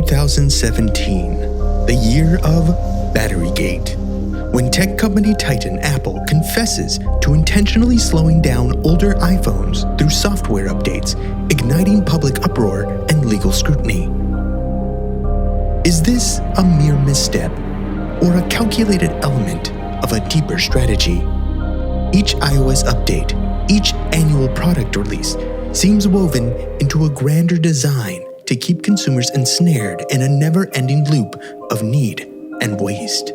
2017, the year of Batterygate, when tech company titan Apple confesses to intentionally slowing down older iPhones through software updates, igniting public uproar and legal scrutiny. Is this a mere misstep, or a calculated element of a deeper strategy? Each iOS update, each annual product release, seems woven into a grander design to keep consumers ensnared in a never-ending loop of need and waste.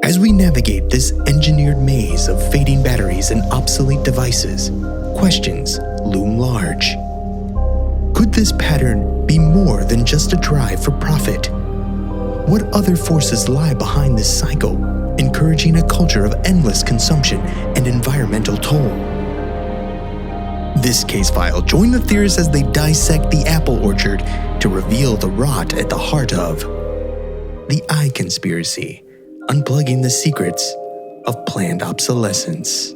As we navigate this engineered maze of fading batteries and obsolete devices, questions loom large. Could this pattern be more than just a drive for profit? What other forces lie behind this cycle, encouraging a culture of endless consumption and environmental toll? This case file, join the theorists as they dissect the apple orchard to reveal the rot at the heart of the iConspiracy, unplugging the secrets of planned obsolescence.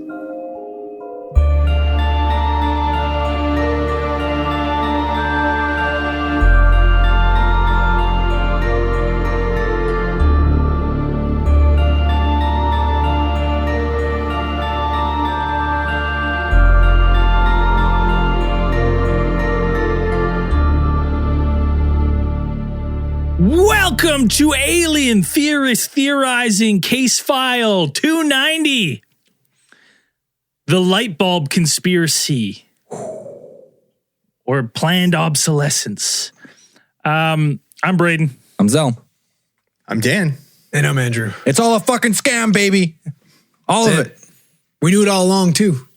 Welcome to Alien Theorists Theorizing Case File 290. The light bulb conspiracy. Or planned obsolescence. I'm Braden. I'm Zell. I'm Dan. And I'm Andrew. It's all a fucking scam, baby. All of it. We knew it all along, too.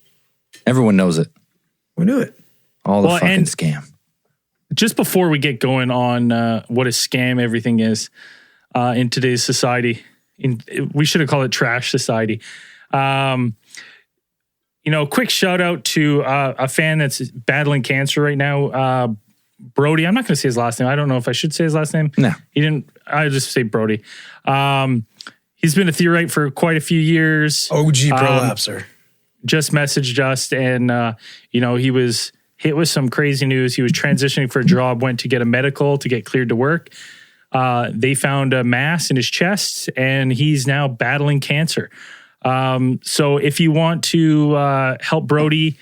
Everyone knows it. We knew it. All the fucking scam. Just before we get going on what a scam everything is in today's society, we should have called it trash society. Quick shout out to a fan that's battling cancer right now, Brody. I'm not going to say his last name. I don't know if I should say his last name. No. He didn't. I just say Brody. He's been a theorite for quite a few years. OG prolapser. Just messaged us and, he was hit with some crazy news. He was transitioning for a job, went to get a medical to get cleared to work. They found a mass in his chest, and he's now battling cancer. So if you want to help Brody,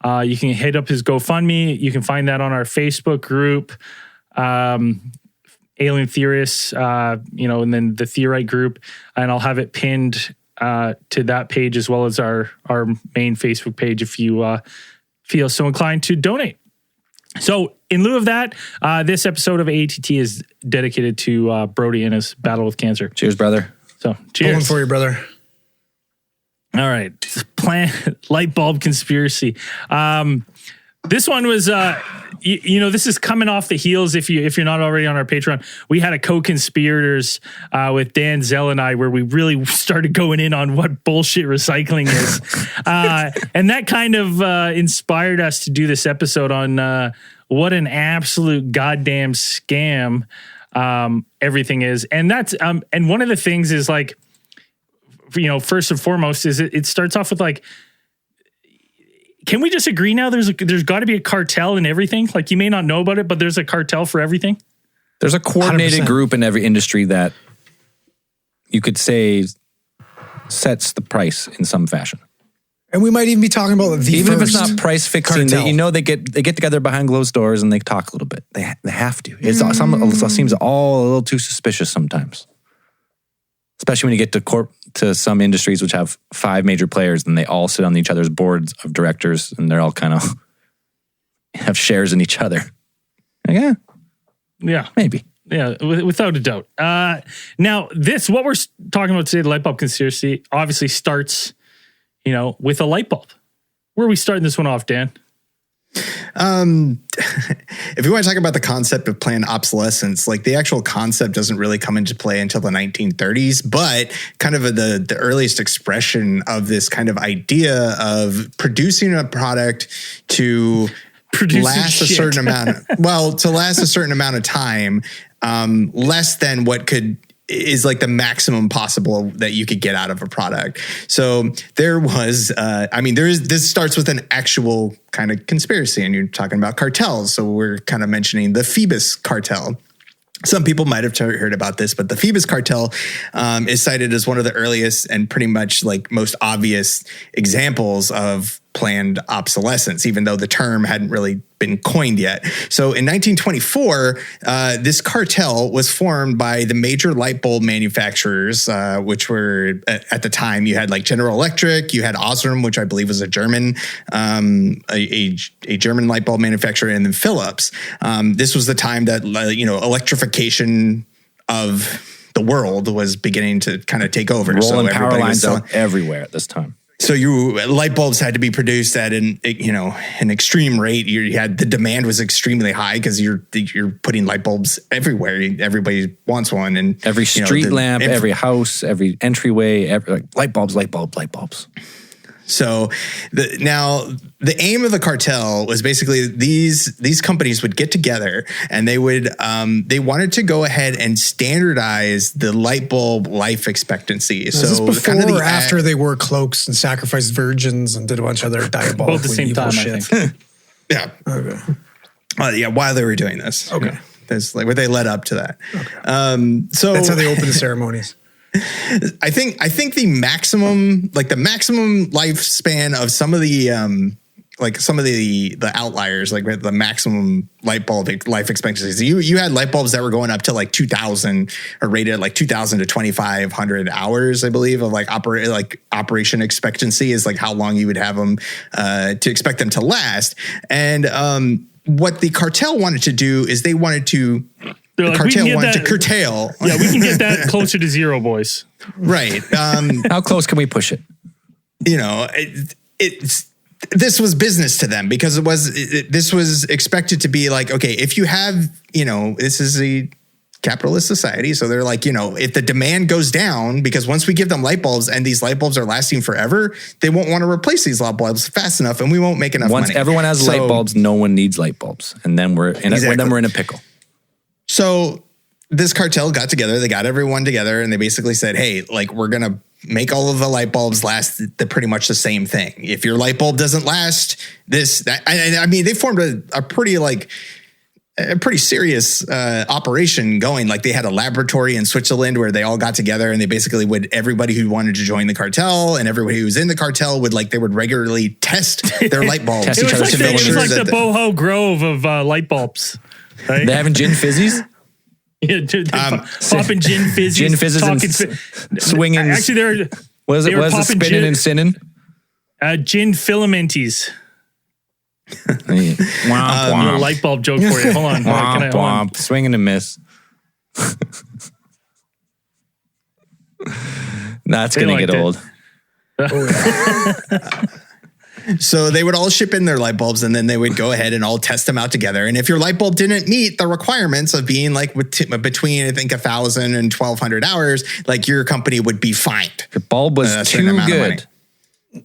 you can hit up his GoFundMe. You can find that on our Facebook group, Alien Theorists, and then the Theorite group. And I'll have it pinned to that page as well as our main Facebook page if you feel so inclined to donate. So in lieu of that, this episode of AATT is dedicated to Brody and his battle with cancer. Cheers, brother. So cheers. Pulling for you, brother. All right. Light bulb conspiracy. This one was, this is coming off the heels. If you're not already on our Patreon, we had a co-conspirators with Dan, Zell, and I, where we really started going in on what bullshit recycling is, and that kind of inspired us to do this episode on what an absolute goddamn scam everything is, and that's and one of the things is like, first and foremost is it starts off with like. Can we just agree now there's got to be a cartel in everything? Like, you may not know about it, but there's a cartel for everything? There's a coordinated 100%. Group in every industry that you could say sets the price in some fashion. And we might even be talking about even if it's not price fixing, they get together behind closed doors and they talk a little bit. They have to. It seems all a little too suspicious sometimes. Especially when you get to some industries which have 5 major players and they all sit on each other's boards of directors and they're all kind of have shares in each other. Like, yeah, maybe. Yeah, without a doubt. Now, what we're talking about today, the light bulb conspiracy, obviously starts, with a light bulb. Where are we starting this one off, Dan? If you want to talk about the concept of planned obsolescence, like the actual concept doesn't really come into play until the 1930s, but kind of the earliest expression of this kind of idea of producing a product to last a certain amount of, to last a certain amount of time, less than what could is like the maximum possible that you could get out of a product. So there was, this starts with an actual kind of conspiracy, and you're talking about cartels. So we're kind of mentioning the Phoebus cartel. Some people might have heard about this, but the Phoebus cartel is cited as one of the earliest and pretty much like most obvious examples of planned obsolescence, even though the term hadn't really been coined yet. So in 1924, this cartel was formed by the major light bulb manufacturers, which were at the time, you had like General Electric, you had Osram, which I believe was a German, a German light bulb manufacturer, and then Philips. This was the time that, electrification of the world was beginning to kind of take over. Rolling power lines out everywhere at this time. So light bulbs had to be produced at an extreme rate. You had the demand was extremely high because you're putting light bulbs everywhere. Everybody wants one, and every street lamp, every house, every entryway, light bulbs. So the aim of the cartel was basically these companies would get together and they wanted to go ahead and standardize the light bulb life expectancy. So this before kind of or after they wore cloaks and sacrificed virgins and did a bunch of other diabolical both the same time, shit? I think. Yeah. Okay. While they were doing this. Okay. You know, there's like where they led up to that. Okay. So that's how they open the ceremonies. I think the maximum lifespan of some of the outliers, like the maximum light bulb life expectancies. You had light bulbs that were going up to like 2,000 or rated at like 2,000 to 2,500 hours, I believe, of operation expectancy is like how long you would have them to expect them to last. And what the cartel wanted to do is they wanted to. The cartel wanted to curtail. Yeah, we can get that closer to zero, boys. Right. How close can we push it? This was business to them because this was expected to be like, okay, if you have, this is a capitalist society. So they're like, if the demand goes down, because once we give them light bulbs and these light bulbs are lasting forever, they won't want to replace these light bulbs fast enough and we won't make enough money. Once everyone has light bulbs, no one needs light bulbs. And then we're in a pickle. So this cartel got together, they got everyone together and they basically said, hey, like we're going to make all of the light bulbs last pretty much the same thing. If your light bulb doesn't last they formed a pretty serious operation going. Like they had a laboratory in Switzerland where they all got together and they basically everybody who wanted to join the cartel and everybody who was in the cartel they would regularly test their light bulbs. It was like the Boho Grove of light bulbs. Right? They having gin fizzies? Yeah, dude, popping gin fizzies. Gin fizzes and swinging. Actually, what is it spinning and sinning? Gin filamenties. Womp, a light bulb joke for you. Hold on. Womp. Swing and a miss. That's going to get old. So they would all ship in their light bulbs and then they would go ahead and all test them out together. And if your light bulb didn't meet the requirements of being like between, I think, 1,000 and 1,200 hours, like your company would be fined. The bulb was too good.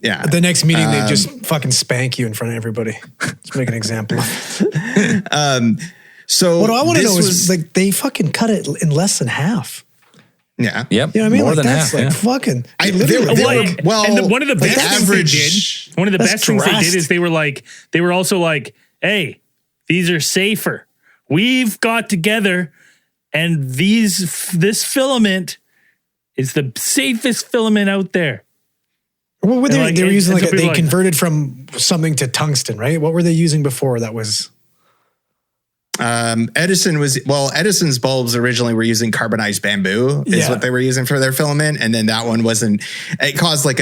Yeah. At the next meeting, they just fucking spank you in front of everybody. Let's make an example. So what I want to know is like they fucking cut it in less than half. Yeah. Yep. You know what I mean? More like, than that's half. Like fucking. One of the best things they did is they were also like, hey, these are safer. We've got together and this filament is the safest filament out there. What were they were using they converted from something to tungsten, right? What were they using before that was? Edison's bulbs originally were using carbonized bamboo is what they were using for their filament. And then that one it caused like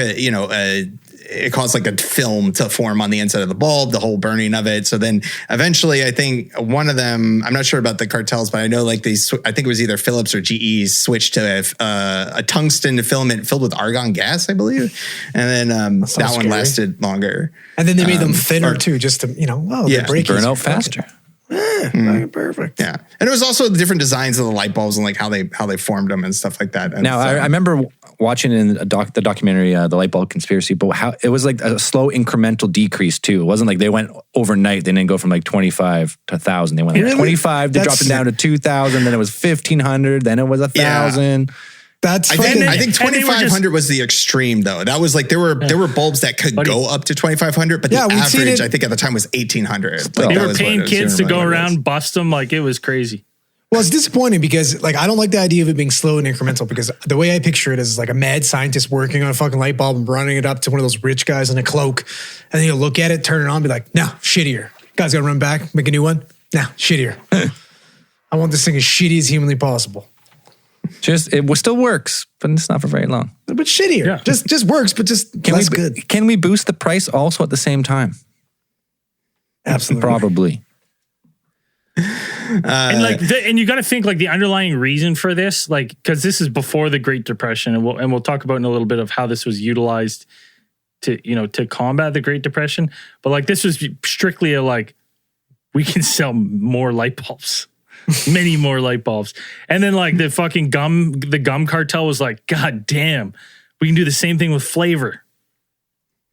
a film to form on the inside of the bulb, the whole burning of it. So then eventually I think one of them, I'm not sure about the cartels, but I know like I think it was either Philips or GE switched to a tungsten filament filled with argon gas, I believe. And then that one lasted longer. And then they made them thinner too, just to, they break burn out faster. Perfect. Yeah. And it was also the different designs of the light bulbs and like how they formed them and stuff like that. And now, I remember watching in the documentary, The Light Bulb Conspiracy, but how it was like a slow incremental decrease too. It wasn't like they went overnight. They didn't go from like 25 to 1,000. They went like 25, they dropped it down to 2,000, then it was 1,500, then it was 1,000. That's I think 2,500 was the extreme though. That was like there were bulbs that could go up to 2,500, but the average I think at the time was 1,800. Like, they were paying kids to go around, bust them. Like it was crazy. Well, it's disappointing because like I don't like the idea of it being slow and incremental because the way I picture it is like a mad scientist working on a fucking light bulb and running it up to one of those rich guys in a cloak, and then he'll look at it, turn it on, be like, "No, shittier." Guy's gonna run back, make a new one. No, shittier. I want this thing as shitty as humanly possible. It still works, but it's not for very long. But shittier. Yeah. Just works, but just less good. Can we boost the price also at the same time? Absolutely. Probably. And you got to think like the underlying reason for this, like, because this is before the Great Depression, and we'll talk about in a little bit of how this was utilized to combat the Great Depression. But like this was strictly we can sell more light bulbs. Many more light bulbs. And then like the fucking gum cartel was like, God damn, we can do the same thing with flavor.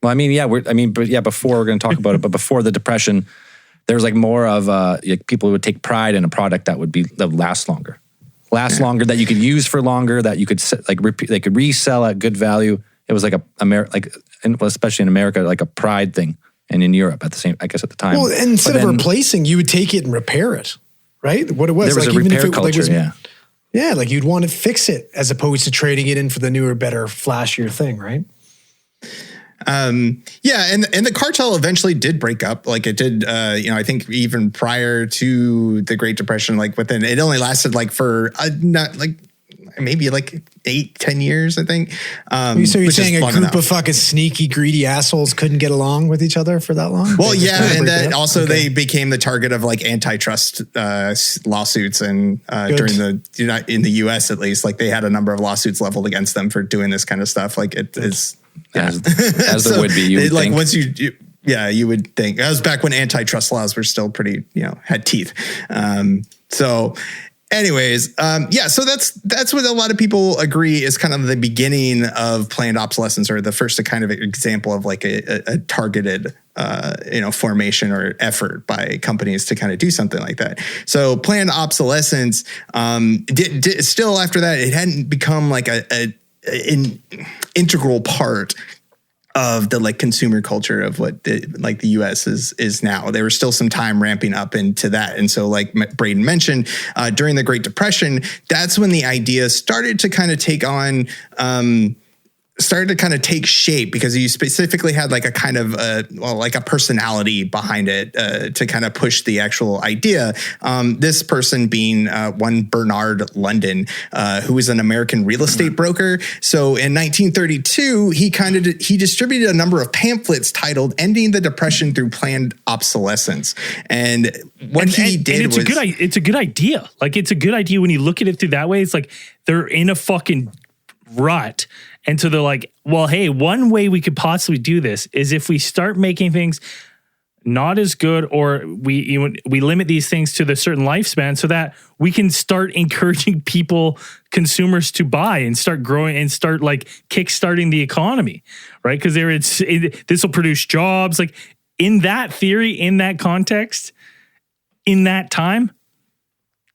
Well, before we're going to talk about it, but before the Depression, there was like more of people would take pride in a product that would last longer. Longer, that you could use for longer, that you could they could resell at good value. It was like especially in America, like a pride thing. And in Europe at the time. Well, and instead of replacing, you would take it and repair it. Right? What it was. There was like, a repair culture, Yeah, like you'd want to fix it as opposed to trading it in for the newer, better, flashier thing, right? And the cartel eventually did break up. Like it did, I think even prior to the Great Depression, like it only lasted like for maybe like 8-10 years, I think. So you're saying a group of fucking sneaky, greedy assholes couldn't get along with each other for that long? Well, and that also they became the target of like antitrust lawsuits, and during in the U.S. at least, like they had a number of lawsuits leveled against them for doing this kind of stuff. Like it is as there would be. You would think. Once you would think. That was back when antitrust laws were still pretty, had teeth. Anyways, so that's what a lot of people agree is kind of the beginning of planned obsolescence, or the first kind of example of like a targeted, formation or effort by companies to kind of do something like that. So planned obsolescence, still after that, it hadn't become like an integral part of the like consumer culture of what the U.S. is now. There was still some time ramping up into that. And so like Braden mentioned, during the Great Depression, that's when the idea started to kind of take shape, because you specifically had like a kind of like a personality behind it to kind of push the actual idea. This person being one Bernard London, who was an American real estate broker. So in 1932, he distributed a number of pamphlets titled "Ending the Depression Through Planned Obsolescence." And he did was it's a good idea. Like it's a good idea when you look at it through that way. It's like they're in a fucking rut. And so they're like, well, hey, one way we could possibly do this is if we start making things not as good, or we limit these things to the certain lifespan, so that we can start encouraging consumers to buy and start growing and start like kickstarting the economy, right? Because this will produce jobs. Like in that theory, in that context, in that time,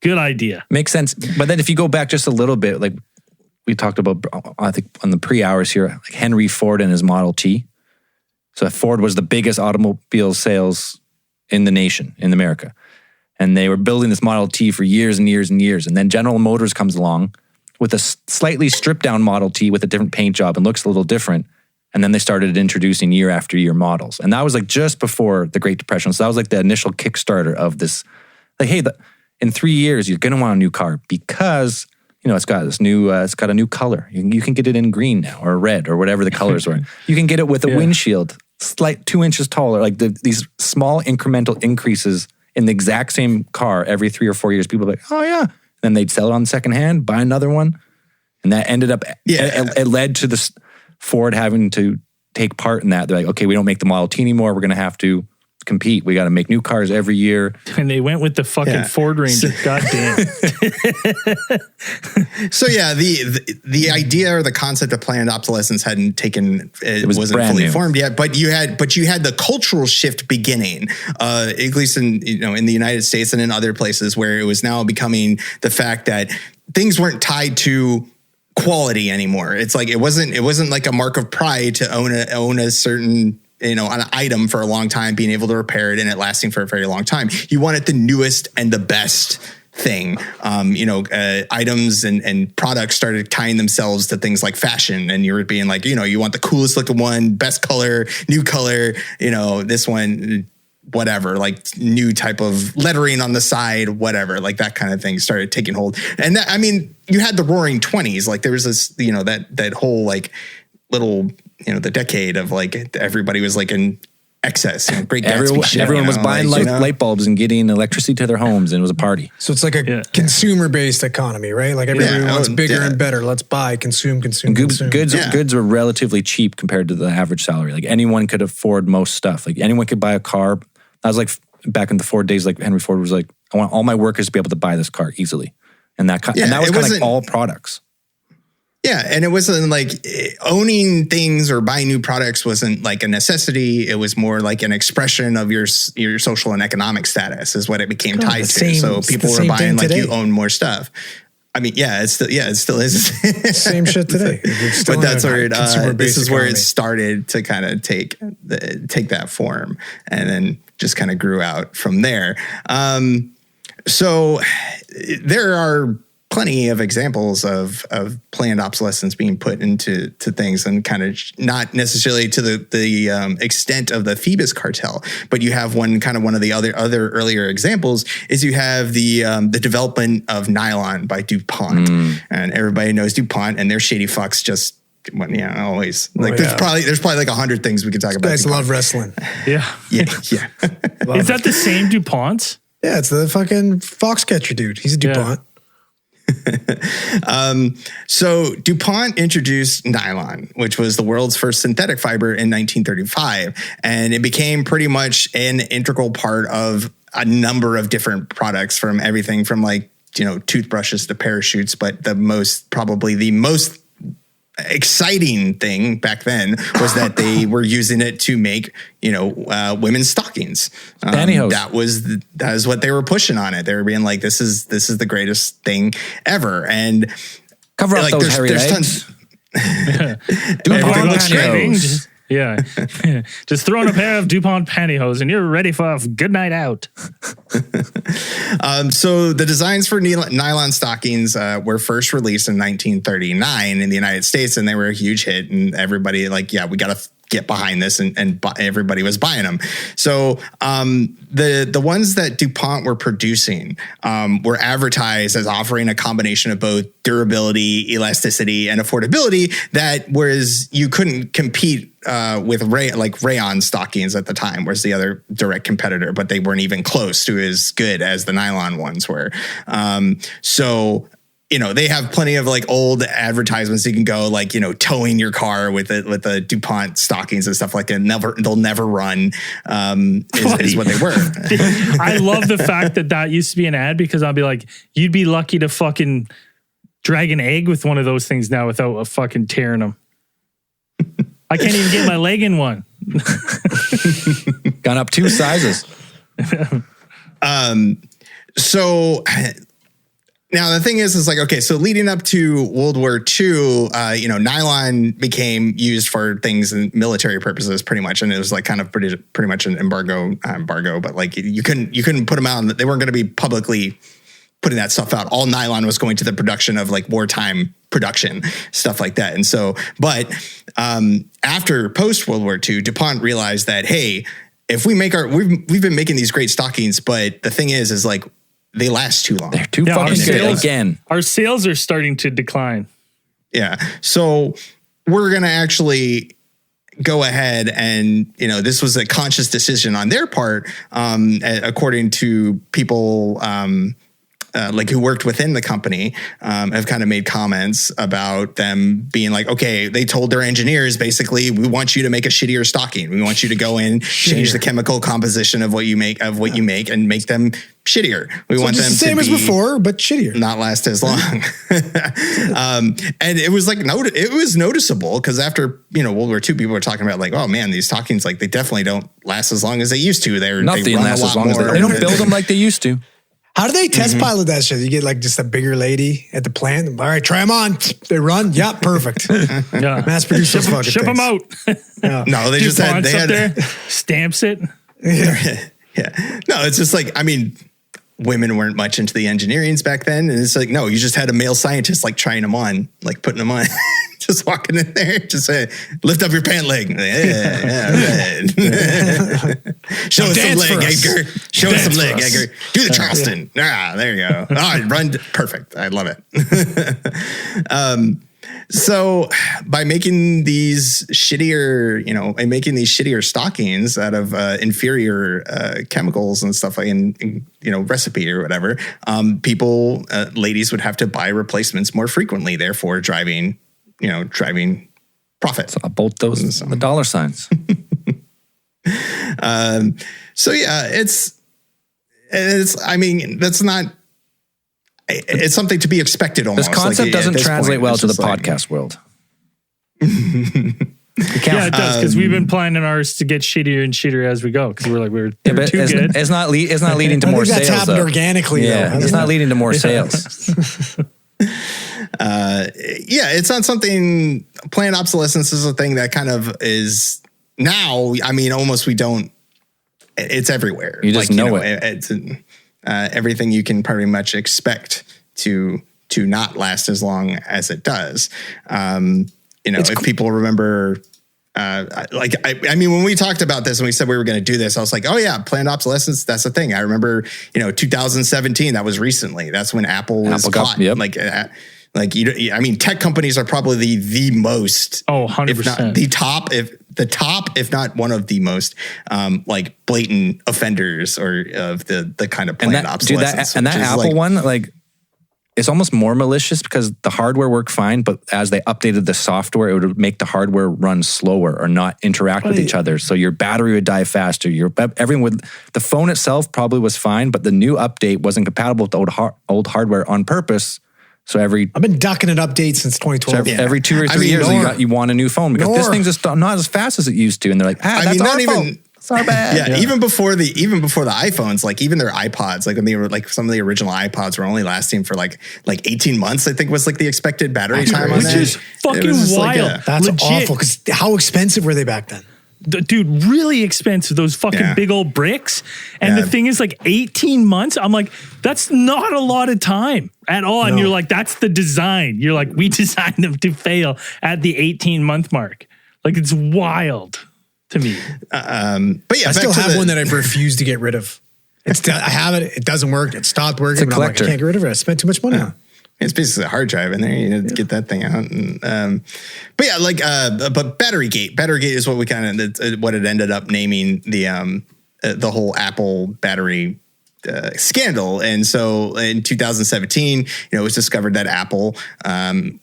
good idea. Makes sense. But then if you go back just a little bit, like we talked about, I think on the pre-hours here, like Henry Ford and his Model T. So Ford was the biggest automobile sales in the nation, in America. And they were building this Model T for years and years and years. And then General Motors comes along with a slightly stripped down Model T with a different paint job and looks a little different. And then they started introducing year after year models. And that was like just before the Great Depression. So that was like the initial Kickstarter of this. Like, hey, in 3 years, you're going to want a new car because it's got this new, it's got a new color. You can get it in green now, or red, or whatever the colors were. You can get it with a windshield, 2 inches taller, like these small incremental increases in the exact same car every 3 or 4 years. People are like, oh yeah. Then they'd sell it on secondhand, buy another one. And that ended up, it led to this Ford having to take part in that. They're like, okay, we don't make the Model T anymore. We're going to have to compete. We got to make new cars every year. And they went with the fucking Ford Ranger. Goddamn. So yeah, the idea or the concept of planned obsolescence hadn't taken, it wasn't fully formed yet, but you had the cultural shift beginning, at least in the United States and in other places, where it was now becoming the fact that things weren't tied to quality anymore. It's like, it wasn't like a mark of pride to own a certain, an item for a long time, being able to repair it and it lasting for a very long time. You wanted the newest and the best thing. Items and products started tying themselves to things like fashion, and you were being like, you want the coolest looking one, best color, new color, this one, whatever, like new type of lettering on the side, whatever, like that kind of thing started taking hold. And that, you had the Roaring 20s, like there was this, that whole like little, the decade of like everybody was like in excess, Great Gatsby shit, everyone was buying light bulbs and getting electricity to their homes, and it was a party. So it's like a consumer-based economy, right? Like everybody wants bigger and better. Let's buy, consume. Goods were relatively cheap compared to the average salary. Like anyone could afford most stuff. Like anyone could buy a car. I was like back in the Ford days, like Henry Ford was like, I want all my workers to be able to buy this car easily, and that was kind of like all products. Yeah, and it wasn't like owning things or buying new products wasn't like a necessity. It was more like an expression of your social and economic status is what it became tied to. So people were buying like you own more stuff. It still is. Same shit today. But that's where this is where it started to kind of take that form, and then just kind of grew out from there. So there are plenty of examples of planned obsolescence being put into things, and kind of not necessarily to the extent of the Phoebus cartel, but you have one of the other earlier examples is you have the development of nylon by DuPont, and everybody knows DuPont and their shady fucks just. Always like there's probably like 100 things we could talk about. Guys love wrestling. Yeah. Is that the same DuPont? Yeah, it's the fucking Foxcatcher dude. He's a DuPont. So DuPont introduced nylon, which was the world's first synthetic fiber in 1935, and it became pretty much an integral part of a number of different products, from everything from like toothbrushes to parachutes. But the most exciting thing back then was that they were using it to make women's stockings. Pantyhose. That is what they were pushing on it. They were being like, this is the greatest thing ever, and cover up those hairy legs. DuPont pantyhose. Yeah. Just throw on a pair of DuPont pantyhose and you're ready for a good night out. So the designs for nylon stockings were first released in 1939 in the United States, and they were a huge hit, and everybody we got to get behind this, and everybody was buying them. So the ones that DuPont were producing were advertised as offering a combination of both durability, elasticity, and affordability that whereas you couldn't compete with rayon stockings at the time, was the other direct competitor, but they weren't even close to as good as the nylon ones were. They have plenty of like old advertisements. You can go towing your car with the DuPont stockings and stuff like that. They'll never run, is what they were. I love the fact that used to be an ad, because I'll be like, you'd be lucky to fucking drag an egg with one of those things now without fucking tearing them. I can't even get my leg in one. Gone up 2 sizes. So now the thing is like, okay, so leading up to World War II, nylon became used for things in military purposes pretty much. And it was like kind of pretty much an embargo, but like you couldn't put them out. They weren't going to be publicly putting that stuff out. All nylon was going to the production of like wartime production, stuff like that. And so, but after post World War II, DuPont realized that, hey, if we make we've been making these great stockings, but the thing is like, they last too long. They're too fucking good again. Our sales are starting to decline. Yeah. So we're going to actually go ahead and, this was a conscious decision on their part, according to people who worked within the company, have kind of made comments about them being like, okay, they told their engineers basically, we want you to make a shittier stocking. We want you to go in, change the chemical composition of what you make, and make them shittier. We want them the same to as before, but shittier. Not last as long. And it was like, it was noticeable because after, World War II, people were talking about like, oh man, these stockings, like they definitely don't last as long as they used to. They last as long as they don't build them like they used to. How do they test pilot that shit? You get like just a bigger lady at the plant. All right, try them on. They run. Yeah, perfect. Mass produce those fucking ship things. them out. No, they just had there, stamps it. Yeah. No, it's just like, I mean, women weren't much into the engineerings back then. And it's like, no, you just had a male scientist like trying them on, like putting them on. Just walking in there, just say, lift up your pant leg. Yeah. Show us some leg, Edgar. Show us some leg, Edgar. Do the Charleston. There you go. Run. Perfect. I love it. So by making these shittier, stockings out of inferior chemicals and stuff like in recipe or whatever, ladies would have to buy replacements more frequently, therefore driving profit. So both those the dollar signs. So yeah, it's I mean, that's not. It's something to be expected almost. This concept doesn't translate well to the podcast world. Yeah, it does, because we've been planning ours to get shittier and shittier as we go, because we're too good. It's not leading to more sales. That's happened organically. Yeah, it's not leading to more sales. It's not something. Planned obsolescence is a thing that kind of is now. I mean, almost we don't. It's everywhere. You just know it. It's everything you can pretty much expect to not last as long as it does. If people remember. I mean, when we talked about this and we said we were going to do this, I was like, oh yeah, planned obsolescence. That's the thing. I remember, 2017, that was recently. That's when Apple was caught. Yep. I mean, tech companies are probably the most, 100%. if not the top, if not one of the most, blatant offenders or of the kind of planned obsolescence. That Apple one, it's almost more malicious because the hardware worked fine, but as they updated the software, it would make the hardware run slower or not interact with each other. So your battery would die faster. The phone itself probably was fine, but the new update wasn't compatible with the old hardware on purpose. So I've been ducking an update since 2012. So every 2 or 3 years, you want a new phone because this thing's just not as fast as it used to. And they're like, that's our phone. It's our bad. Yeah, even before the iPhones, even their iPods, when they were some of the original iPods were only lasting for like 18 months, I think was the expected battery time on that. Which is fucking wild. That's awful, because how expensive were they back then? Dude, really expensive, those fucking big old bricks. And the thing is 18 months. I'm like, that's not a lot of time at all. And you're like, that's the design. You're like, we designed them to fail at the 18-month mark. It's wild to me. But yeah, I still have one that I've refused to get rid of. I have it. It doesn't work. It stopped working. It's a collector. I can't get rid of it. I spent too much money on it. It's basically a hard drive in there. You need to get that thing out. And, but Batterygate. Batterygate is what what it ended up naming the whole Apple battery scandal. And so in 2017, it was discovered that Apple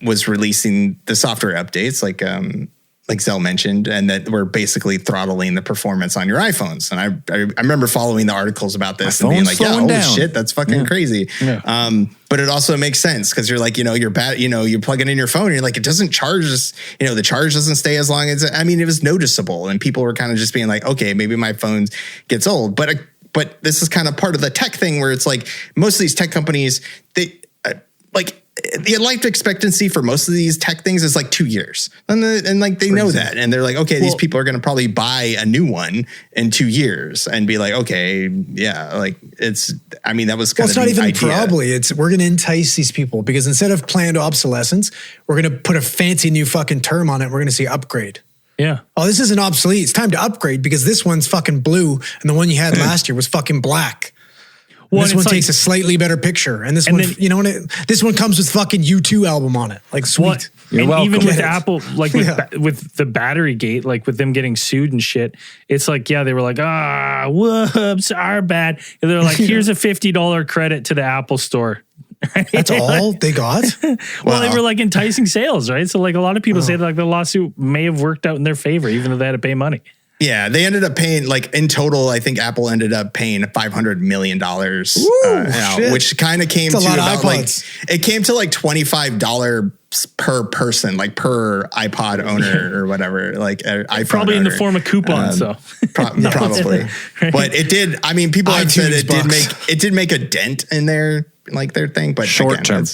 was releasing the software updates like Zell mentioned, and that we're basically throttling the performance on your iPhones. And I remember following the articles about this and being like, yeah, holy shit, that's fucking crazy. Yeah. But it also makes sense because you're like, you're plugging in your phone and you're like, it doesn't charge, the charge doesn't stay as long as, it was noticeable. And people were kind of just being like, okay, maybe my phone gets old. But this is kind of part of the tech thing where it's like most of these tech companies, the life expectancy for most of these tech things is 2 years. And they know that. And they're like, okay, these people are going to probably buy a new one in 2 years and be like, okay, yeah, that was kind of the idea. It's not even probably. We're going to entice these people because instead of planned obsolescence, we're going to put a fancy new fucking term on it. We're going to say upgrade. Yeah. Oh, this isn't obsolete. It's time to upgrade because this one's fucking blue and the one you had last year was fucking black. Well, this one takes a slightly better picture, and this one, this one comes with fucking U2 album on it. Like, sweet. You're and welcome. Even with Apple, like with the Batterygate, like with them getting sued and shit, it's like, they were like, whoops, our bad. And they're like, here's a $50 credit to the Apple store. Right? That's all they got? Well, they were like enticing sales, right? So like a lot of people say that like the lawsuit may have worked out in their favor, even though they had to pay money. Yeah, they ended up paying, like, in total, I think Apple ended up paying $500 million, which kind of came to about, like, it came to like $25 per person, like per iPod owner or whatever, like iPhone probably owner. In the form of coupons, though. Probably. But it did, I mean, people have said it did make a dent in their thing, but short term,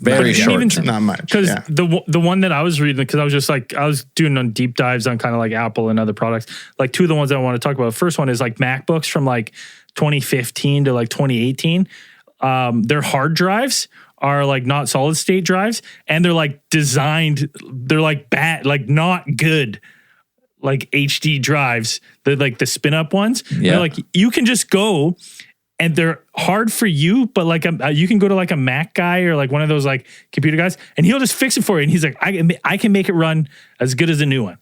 very short, not much. Because the one that I was reading, because I was just like, I was doing on deep dives on kind of like Apple and other products. Like two of the ones I want to talk about. The first one is like MacBooks from like 2015 to like 2018. Their hard drives are like not solid state drives, and they're like designed, they're like bad, like not good, like HD drives. They're like the spin up ones. Yeah. They're like, you can just go. And they're hard for you, but like you can go to like a Mac guy or like one of those like computer guys, and he'll just fix it for you. And he's like, I can make it run as good as a new one.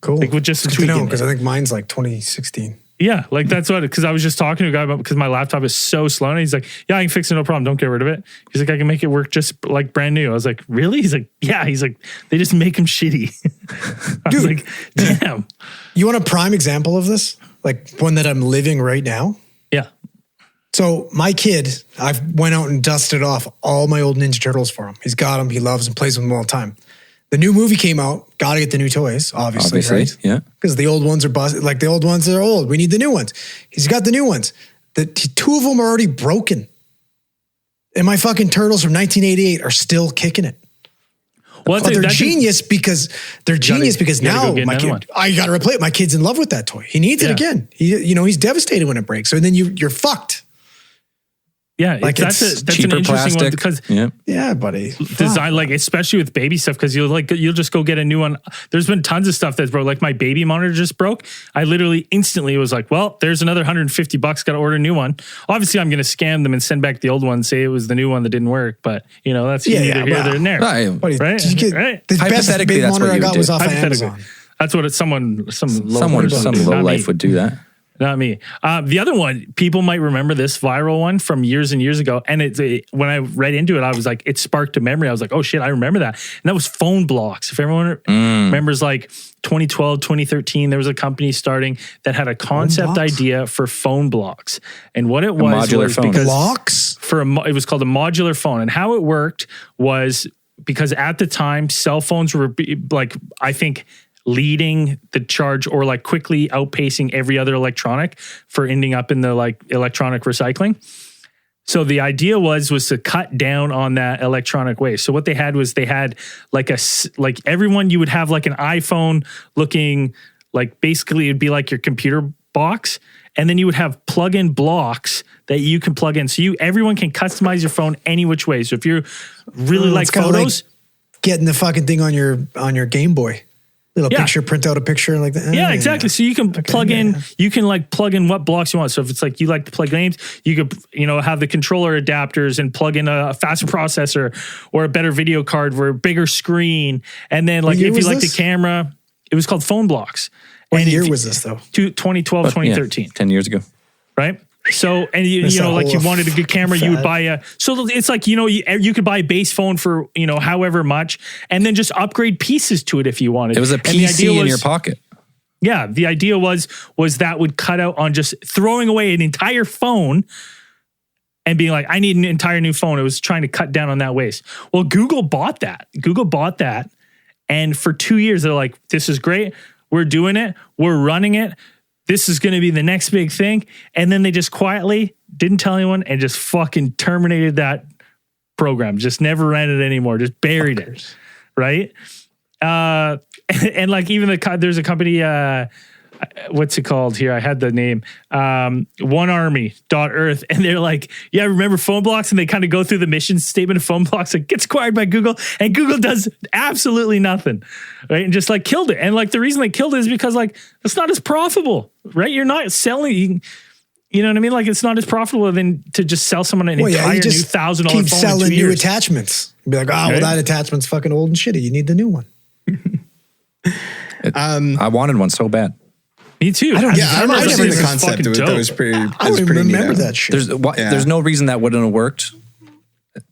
Cool. Like with just a tweak. Because I think mine's like 2016. Yeah, like that's what. Because I was just talking to a guy about because my laptop is so slow, and he's like, "Yeah, I can fix it, no problem. Don't get rid of it." He's like, "I can make it work just like brand new." I was like, "Really?" He's like, "Yeah." He's like, "They just make them shitty." I was like, "Damn." You want a prime example of this? Like one that I'm living right now? Yeah. So my kid, I went out and dusted off all my old Ninja Turtles for him. He's got them. He loves them, plays with them all the time. The new movie came out. Got to get the new toys, obviously, right? Yeah. Because the old ones are busted. Like the old ones are old. We need the new ones. He's got the new ones. The two of them are already broken. And my fucking Turtles from 1988 are still kicking it. Well, they're genius because now my kid, I got to replay it. My kid's in love with that toy. He needs it again. He's devastated when it breaks. So then you're fucked. Yeah, like that's an interesting plastic. one because buddy, design like especially with baby stuff because you'll just go get a new one. There's been tons of stuff that's broke. Like my baby monitor just broke. I literally instantly was like, well, there's another $150. Got to order a new one. Obviously, I'm going to scam them and send back the old one. Say it was the new one that didn't work. But that's neither here nor there. Right? The best baby monitor I got was off of Amazon. That's what some low life would do that. Not me. The other one, people might remember this viral one from years and years ago. And when I read into it, I was like, it sparked a memory. I was like, oh shit, I remember that. And that was phone blocks. If everyone remembers like 2012, 2013, there was a company starting that had a concept idea for phone blocks. And what it was because blocks? It was called a modular phone. And how it worked was because at the time, cell phones were like, I think, leading the charge or like quickly outpacing every other electronic for ending up in the like electronic recycling. So the idea was to cut down on that electronic waste. So what they had was like everyone, you would have like an iPhone looking like basically it'd be like your computer box. And then you would have plug-in blocks that you can plug in. So everyone can customize your phone any which way. So if you're really like photos, like getting the fucking thing on your Game Boy. Little picture, print out a picture like that. Yeah, exactly. So you can plug in, you can like plug in what blocks you want. So if it's like you like to plug games, you could, have the controller adapters and plug in a faster processor or a better video card for a bigger screen. And then like if you like the camera, it was called phone blocks. What year was this though? 2012, 2013. 10 years ago. Right? So, and you like you wanted a good camera, you would buy so it's like, you could buy a base phone for, however much, and then just upgrade pieces to it if you wanted. It was a PC in your pocket. Yeah. The idea was that would cut out on just throwing away an entire phone and being like, I need an entire new phone. It was trying to cut down on that waste. Well, Google bought that. And for 2 years, they're like, this is great. We're doing it. We're running it. This is going to be the next big thing. And then they just quietly didn't tell anyone and just fucking terminated that program. Just never ran it anymore. Just buried it. Right. And like even there's a company, what's it called here? I had the name, onearmy.earth. And they're like, yeah, remember phone blocks? And they kind of go through the mission statement of phone blocks. Like gets acquired by Google and Google does absolutely nothing. Right. And just like killed it. And like the reason they killed it is because like, it's not as profitable, right? You're not selling, You know what I mean? Like, it's not as profitable than to just sell someone an entire new $1,000 phone. Keep selling in 2 new years. attachments. Be like, well, that attachment's fucking old and shitty. You need the new one. I wanted one so bad. Me too. I remember that seeing was the concept. That was pretty. I don't even remember that shit. There's no reason that wouldn't have worked.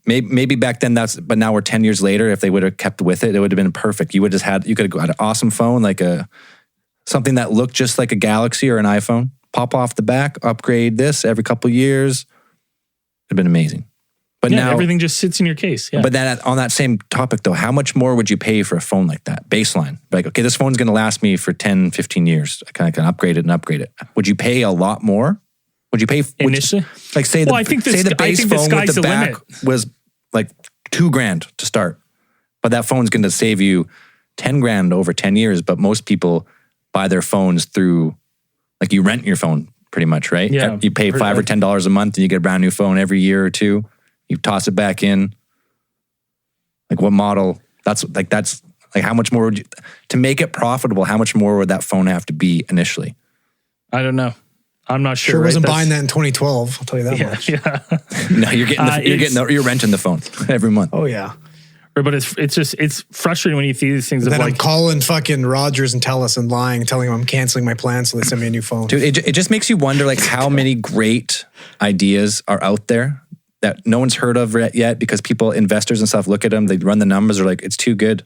Maybe back then but now we're 10 years later. If they would have kept with it, it would have been perfect. You could have had an awesome phone, like something that looked just like a Galaxy or an iPhone. Pop off the back, upgrade this every couple of years. It'd been amazing. But now everything just sits in your case. Yeah. But then on that same topic though, how much more would you pay for a phone like that? Baseline. Like, okay, this phone's going to last me for 10, 15 years. I can upgrade it. Would you pay a lot more? Would you pay initially? Like say the base phone with the back was like $2,000 to start. But that phone's going to save you $10,000 over 10 years. But most people buy their phones through, like, you rent your phone pretty much, right? Yeah. You pay $5 or $10 a month and you get a brand new phone every year or two. You toss it back in. Like, what model? That's like how much more would you, to make it profitable, how much more would that phone have to be initially? I don't know. I'm not sure. Sure wasn't buying that in 2012. I'll tell you that much. Yeah. No, you're renting the phone every month. Oh yeah. But it's frustrating when you see these things. Then I'm calling fucking Rogers and Telus and lying, telling them I'm canceling my plan so they send me a new phone. Dude, it just makes you wonder, like, how many great ideas are out there that no one's heard of yet because investors and stuff look at them, they run the numbers, are like, it's too good.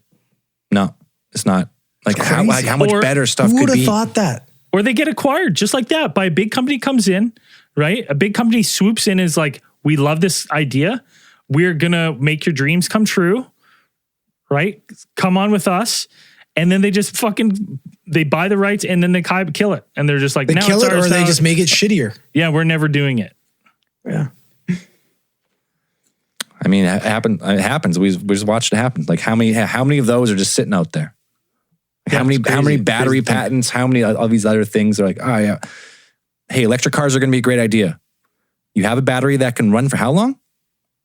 No, it's not. Like, how much better stuff could be. Who would have thought that? Or they get acquired just like that by a big company comes in, right? A big company swoops in and is like, we love this idea. We're going to make your dreams come true, right? Come on with us. And then they just they buy the rights and then they kill it. And they're just like, they kill it or they just make it shittier. Yeah, we're never doing it. Yeah. I mean, it happens. We just watched it happen. Like, how many of those are just sitting out there? How many battery patents? How many of these other things are like, oh yeah, hey, electric cars are going to be a great idea. You have a battery that can run for how long?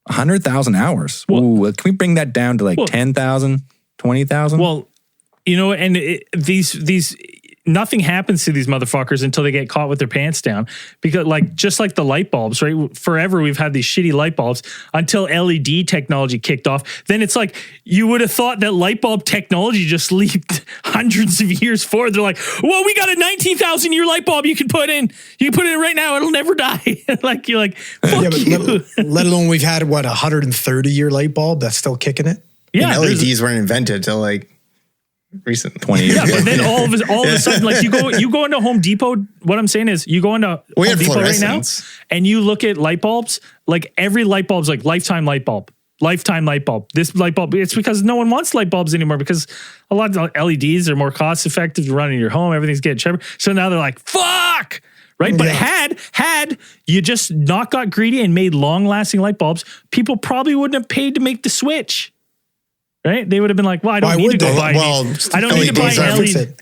100,000 hours. Well, can we bring that down to like 10,000, 20,000? Well, you know, and these nothing happens to these motherfuckers until they get caught with their pants down. Because just like the light bulbs, right? Forever we've had these shitty light bulbs until LED technology kicked off. Then it's like, you would have thought that light bulb technology just leaped hundreds of years forward. They're like, well, we got a 19,000 year light bulb you can put in. You can put it in right now. It'll never die. Like, you're like, fuck you. Let alone we've had, 130 year light bulb that's still kicking it? Yeah. And LEDs weren't invented till recent 20 years. Yeah, but then all of a sudden, like, you go into Home Depot. What I'm saying is, you go into Home Depot right now, and you look at light bulbs. Like, every light bulb's like lifetime light bulb. This light bulb. It's because no one wants light bulbs anymore because a lot of LEDs are more cost effective to run in your home. Everything's getting cheaper. So now they're like, fuck. Right. But had you just not got greedy and made long lasting light bulbs, people probably wouldn't have paid to make the switch. Right? They would have been like, well, I don't need to go buy I don't need to buy LED.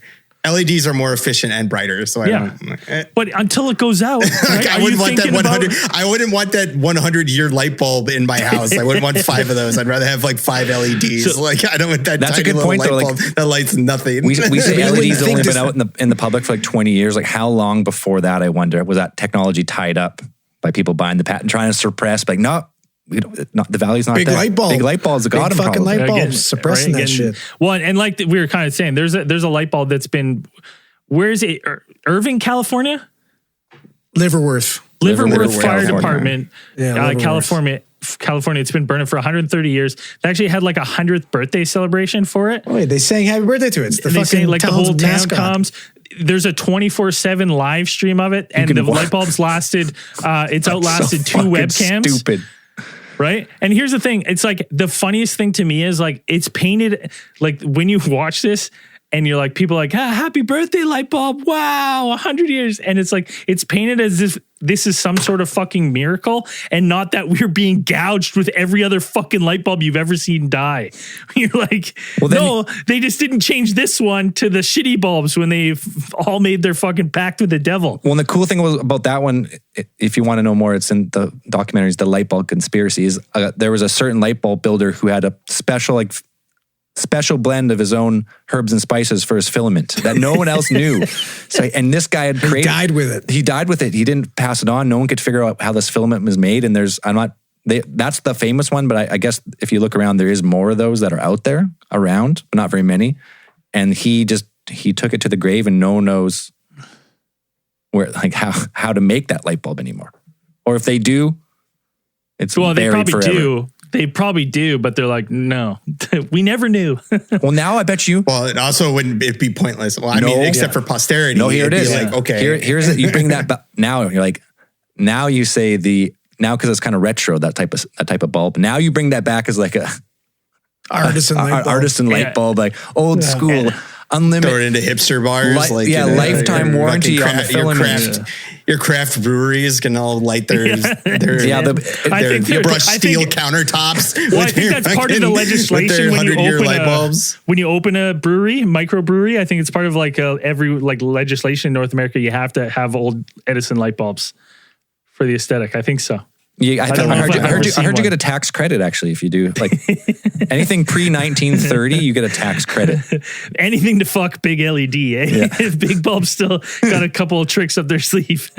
LEDs are more efficient and brighter, so I don't. But until it goes out, right? I wouldn't want that 100. I wouldn't want that 100-year light bulb in my house. I wouldn't want 5 of those. I'd rather have like 5 LEDs. So, like, I don't want that. That's a good point, though. Like, that lights nothing. We say LEDs have only been out in the public for like 20 years. Like, how long before that? I wonder, was that technology tied up by people buying the patent, trying to suppress? Like, no. The value's not big there. Light bulb. Big light bulbs have got them. Fucking light bulbs suppressing that shit. Well, and like we were kind of saying, there's a light bulb that's been, where is it? Irving, California? Liverworth Fire Department. Yeah, California. It's been burning for 130 years. They actually had like a 100th birthday celebration for it. Oh, wait, they sang happy birthday to it. It's the they fucking like the whole town comes. There's a 24/7 live stream of it, and the light bulbs lasted. It's outlasted 2 webcams. Stupid. Right. And here's the thing. It's like, the funniest thing to me is like, it's painted like, when you watch this and you're like, people are like, happy birthday light bulb. Wow. 100 years. And it's like, it's painted as if this is some sort of fucking miracle and not that we're being gouged with every other fucking light bulb you've ever seen die. You're like, well, they just didn't change this one to the shitty bulbs when they all made their fucking pact with the devil. Well, and the cool thing was about that one, if you want to know more, it's in the documentaries, The Light Bulb Conspiracy, is there was a certain light bulb builder who had a special like special blend of his own herbs and spices for his filament that no one else knew. So, and this guy had created. He died with it. He died with it. He didn't pass it on. No one could figure out how this filament was made. And that's the famous one, but I guess if you look around, there is more of those that are out there around, but not very many. And he took it to the grave, and no one knows where, like how to make that light bulb anymore. Or if they do, it's buried forever. They probably do, but they're like, no, we never knew. Well, now I bet you. Well, it also wouldn't be pointless. Well, I mean, except for posterity. No, here it is. Like, okay, here's it. You bring that now. You're like, now you say because it's kind of retro, that type of bulb. Now you bring that back as like a artisan light bulb, like old school. Unlimited. Throw it into hipster bars. Lifetime warranty on the filament. Your craft breweries can all light their brushed steel countertops. Well, I think that's part of the legislation when you open a brewery, microbrewery. I think it's part of like every legislation in North America. You have to have old Edison light bulbs for the aesthetic. I think so. Yeah, I heard you get a tax credit actually if you do like anything pre-1930, you get a tax credit. Anything to fuck big LED, eh? Yeah. Big Bulb's still got a couple of tricks up their sleeve.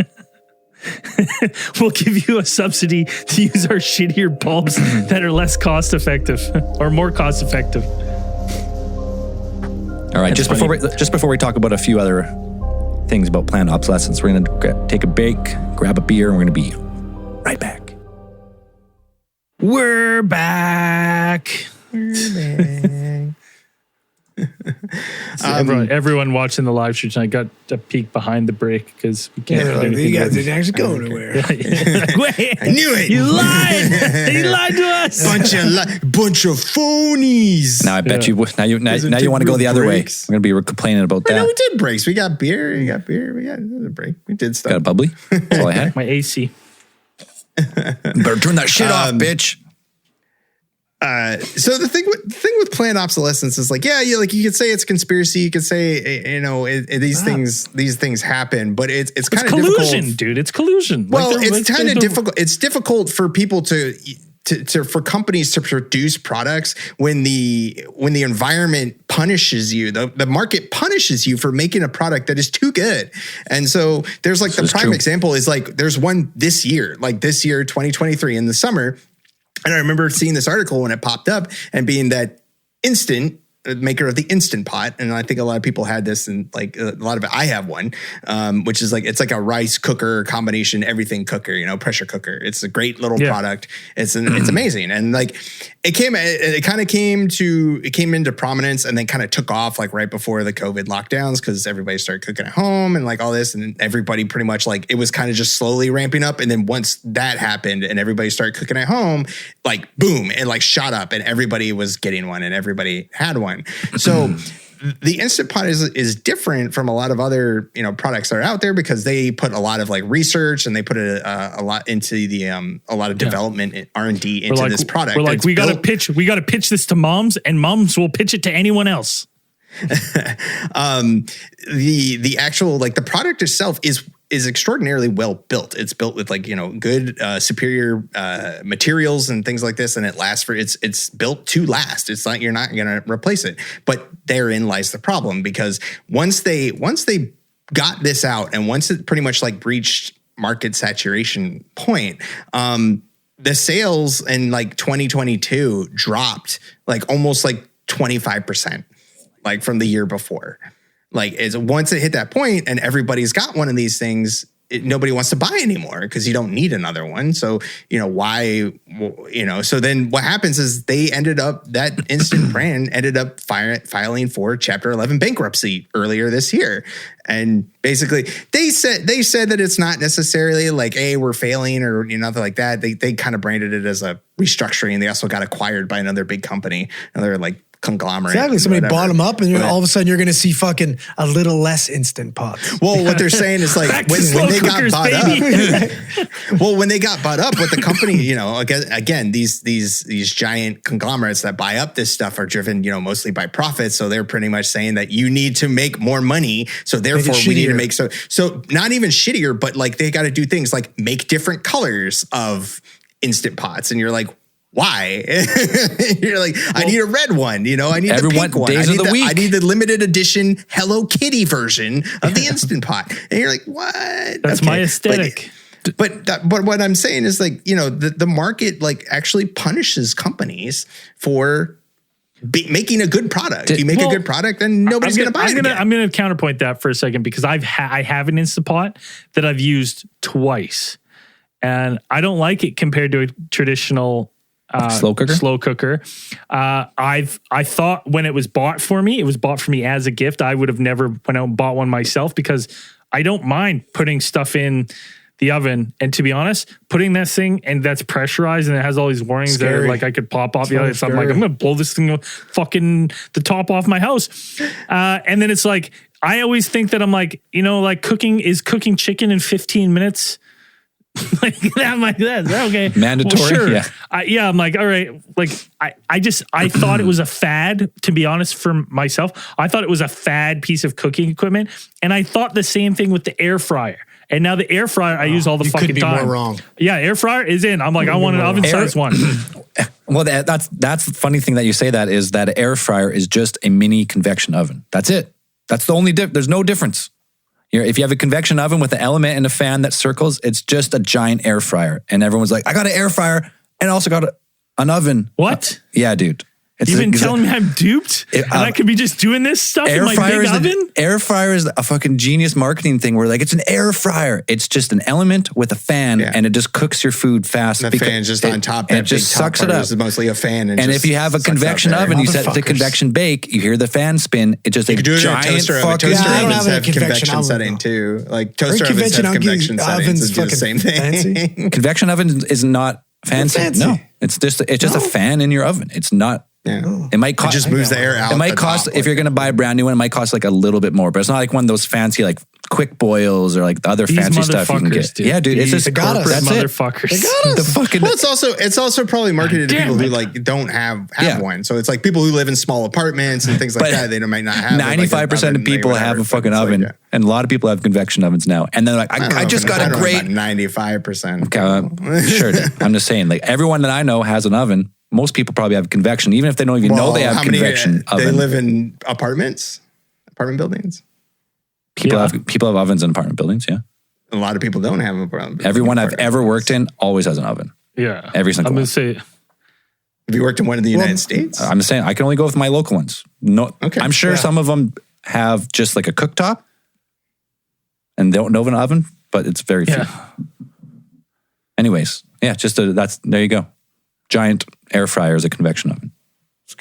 We'll give you a subsidy to use our shittier bulbs that are less cost effective or more cost effective. All right, just before we talk about a few other things about planned obsolescence, we're going to take a break, grab a beer, and we're going to be right back. We're back. Everyone watching the live stream tonight got a peek behind the break because we can't. You guys didn't actually go anywhere. Wait, I knew it. You lied. You lied to us. Bunch of phonies. Now I bet you. Now you want to go the other way. We're gonna be complaining about that. No, we did breaks. We got beer. We got another break. We did stuff. Got a bubbly. That's all I had. My AC. Better turn that shit off, bitch. So the thing with planned obsolescence is like, you could say it's conspiracy, you could say, these things happen, but it's kind of collusion, difficult. Dude. It's collusion. Well, it's kind of difficult. It's difficult for people for companies to produce products when the environment punishes you, the market punishes you for making a product that is too good. And so there's like the prime example is like, there's one this year, 2023 in the summer. And I remember seeing this article when it popped up and being that Instant, maker of the Instant Pot, and I think a lot of people had this, and like a lot of it, I have one, which is like, it's like a rice cooker combination, everything cooker, pressure cooker. It's a great little product. It's amazing, and like it came into prominence, and then kind of took off like right before the COVID lockdowns because everybody started cooking at home and like all this, and everybody pretty much like it was kind of just slowly ramping up, and then once that happened and everybody started cooking at home, like boom, it like shot up, and everybody was getting one, and everybody had one. So the Instant Pot is different from a lot of other products that are out there because they put a lot of like research and they put a lot into a lot of development and R&D into this product. We're like, we got to pitch this to moms, and moms will pitch it to anyone else. The actual like the product itself is extraordinarily well built. It's built with like, good, superior materials and things like this. And it lasts it's built to last. It's not, you're not going to replace it, but therein lies the problem because once they got this out and once it pretty much like reached market saturation point, the sales in like 2022 dropped like almost like 25%, like from the year before. Like once it hit that point and everybody's got one of these things, nobody wants to buy anymore because you don't need another one. So, why, so then what happens is that Instant brand ended up filing for Chapter 11 bankruptcy earlier this year. And basically they said that it's not necessarily like, hey, we're failing or nothing like that. They kind of branded it as a restructuring. They also got acquired by another big company, another like conglomerate. Exactly. Somebody bought them up, and all of a sudden you're going to see fucking a little less Instant Pots. Well, what they're saying is like when they got bought up. Well, when they got bought up with the company, again, these giant conglomerates that buy up this stuff are driven, mostly by profits. So they're pretty much saying that you need to make more money. So therefore we need to make so not even shittier, but like they got to do things like make different colors of Instant Pots. And you're like, why? You're like, I need a red one. You know, I need the pink one. Days of the week. I need the limited edition Hello Kitty version of the Instant Pot. And you're like, what? That's my aesthetic. But what I'm saying is like, you know, the market like actually punishes companies for making a good product. You make a good product, then nobody's going to buy it. I'm going to counterpoint that for a second because I have an Instant Pot that I've used twice, and I don't like it compared to a traditional slow cooker. I thought when it was bought for me as a gift. I would have never went out and bought one myself because I don't mind putting stuff in the oven. And to be honest, putting that thing and that's pressurized and it has all these warnings that are like I could pop off the other side. I'm like, I'm going to blow this thing fucking the top off my house. And then it's like, I always think that I'm like, you know, like cooking chicken in 15 minutes. Like I'm like that. Okay. Mandatory. Well, sure. Yeah. I'm like, all right. Like I thought it was a fad, to be honest, for myself. I thought it was a fad piece of cooking equipment. And I thought the same thing with the air fryer. And now the air fryer I use all the fucking time. You could be more wrong. Yeah, air fryer is in. I'm like, I want an oven-sized one. Well, that's the funny thing that you say that is that air fryer is just a mini convection oven. That's it. That's the only there's no difference. If you have a convection oven with an element and a fan that circles, it's just a giant air fryer. And everyone's like, I got an air fryer and also got an oven. What? Yeah, dude. You've been telling me I'm duped and I could be just doing this stuff in my big oven? Air fryer is a fucking genius marketing thing where like, it's an air fryer. It's just an element with a fan and it just cooks your food fast. And the fan's just on top. And it just sucks it up. It's mostly a fan. And if you have a convection oven, you set it to convection bake, you hear the fan spin. It's just a giant fucking... Toaster ovens have convection setting too. Like toaster ovens have convection settings. It's just the same thing. Convection oven is not fancy. No, it's just a fan in your oven. It's not... Yeah. It might cost. It just moves the air out. It might cost if you're going to buy a brand new one. It might cost like a little bit more, but it's not like one of those fancy like quick boils or like the other fancy stuff you can get. Dude. Yeah, dude, it's just corporate motherfuckers. The fucking. Well, it's also probably marketed to people who like don't have one. So it's like people who live in small apartments and things like that. They might not have. 95% of people have a fucking oven, and a lot of people have convection ovens now. And they're like, I just got a great 95%. Sure, I'm just saying, like everyone that I know has an oven. Most people probably have convection, even if they don't even know they have convection oven. They live in apartment buildings. People have ovens in apartment buildings, yeah. A lot of people don't have apartment. Everyone I've ever worked in always has an oven. Yeah. Every single one. I'm going to say... Have you worked in one in the United States? I'm saying I can only go with my local ones. No, okay. I'm sure some of them have just like a cooktop and they don't know of an oven, but it's very few. Anyways, yeah, there you go. Giant air fryer is a convection oven.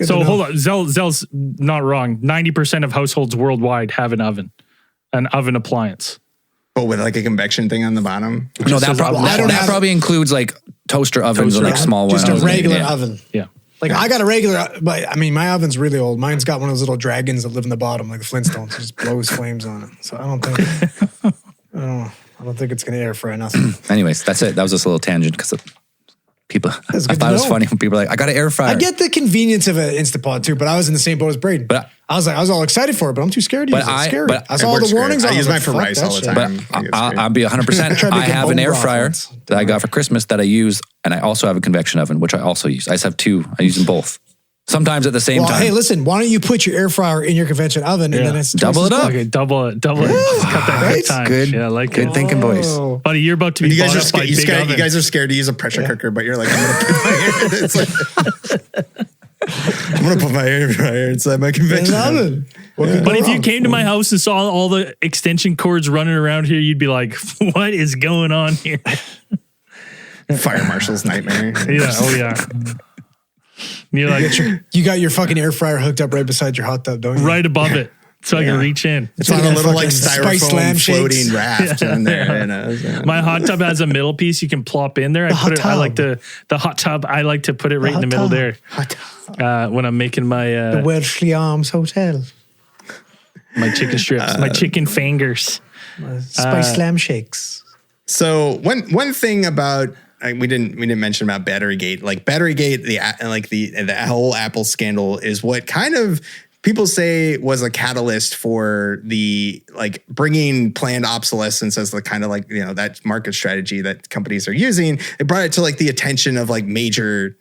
So hold on, Zell's not wrong. 90% of households worldwide have an oven appliance. But with like a convection thing on the bottom? No, that probably includes like toaster ovens or like small ones. Just a regular oven. Yeah. Like I got a regular, but I mean, my oven's really old. Mine's got one of those little dragons that live in the bottom, like the Flintstones. It just blows flames on it. So I don't think it's going to air fry nothing. Anyways, that's it. That was just a little tangent because people, I thought it was funny when people were like, I got an air fryer. I get the convenience of an Instant Pot too, but I was in the same boat as Braden. But I was all excited for it, but I'm too scared to use it. It's scary. I saw all the warnings on it. I use mine for rice all the time. But I'll be 100%. I have an air fryer that I got for Christmas that I use, and I also have a convection oven, which I also use. I just have two. I use them both. Sometimes at the same time. Hey, listen, why don't you put your air fryer in your convection oven and then it's double it up. Okay, double it. Cut that right time. Good. Yeah, like good thinking, boys. Buddy, you're about to be bought up by big oven. You guys are scared to use a pressure cooker, but you're like, I'm going to put my air fryer inside my convection oven. But if you came to my house and saw all the extension cords running around here, you'd be like, what is going on here? Fire marshal's nightmare. Yeah. Oh, yeah. You're like, you got your fucking air fryer hooked up right beside your hot tub, don't you? Right above it, so I can reach in. It's on a little like styrofoam floating raft in there. My hot tub has a middle piece you can plop in there. I like the hot tub. I like to put it right in the middle there. When I'm making my the Wellesley Arms Hotel. My chicken strips, my chicken fingers, spice lamb shakes. So one thing about. We didn't mention about Batterygate. Like Batterygate, the whole Apple scandal is what kind of people say was a catalyst for the like bringing planned obsolescence as the kind of like, you know, that market strategy that companies are using. It brought it to like the attention of like major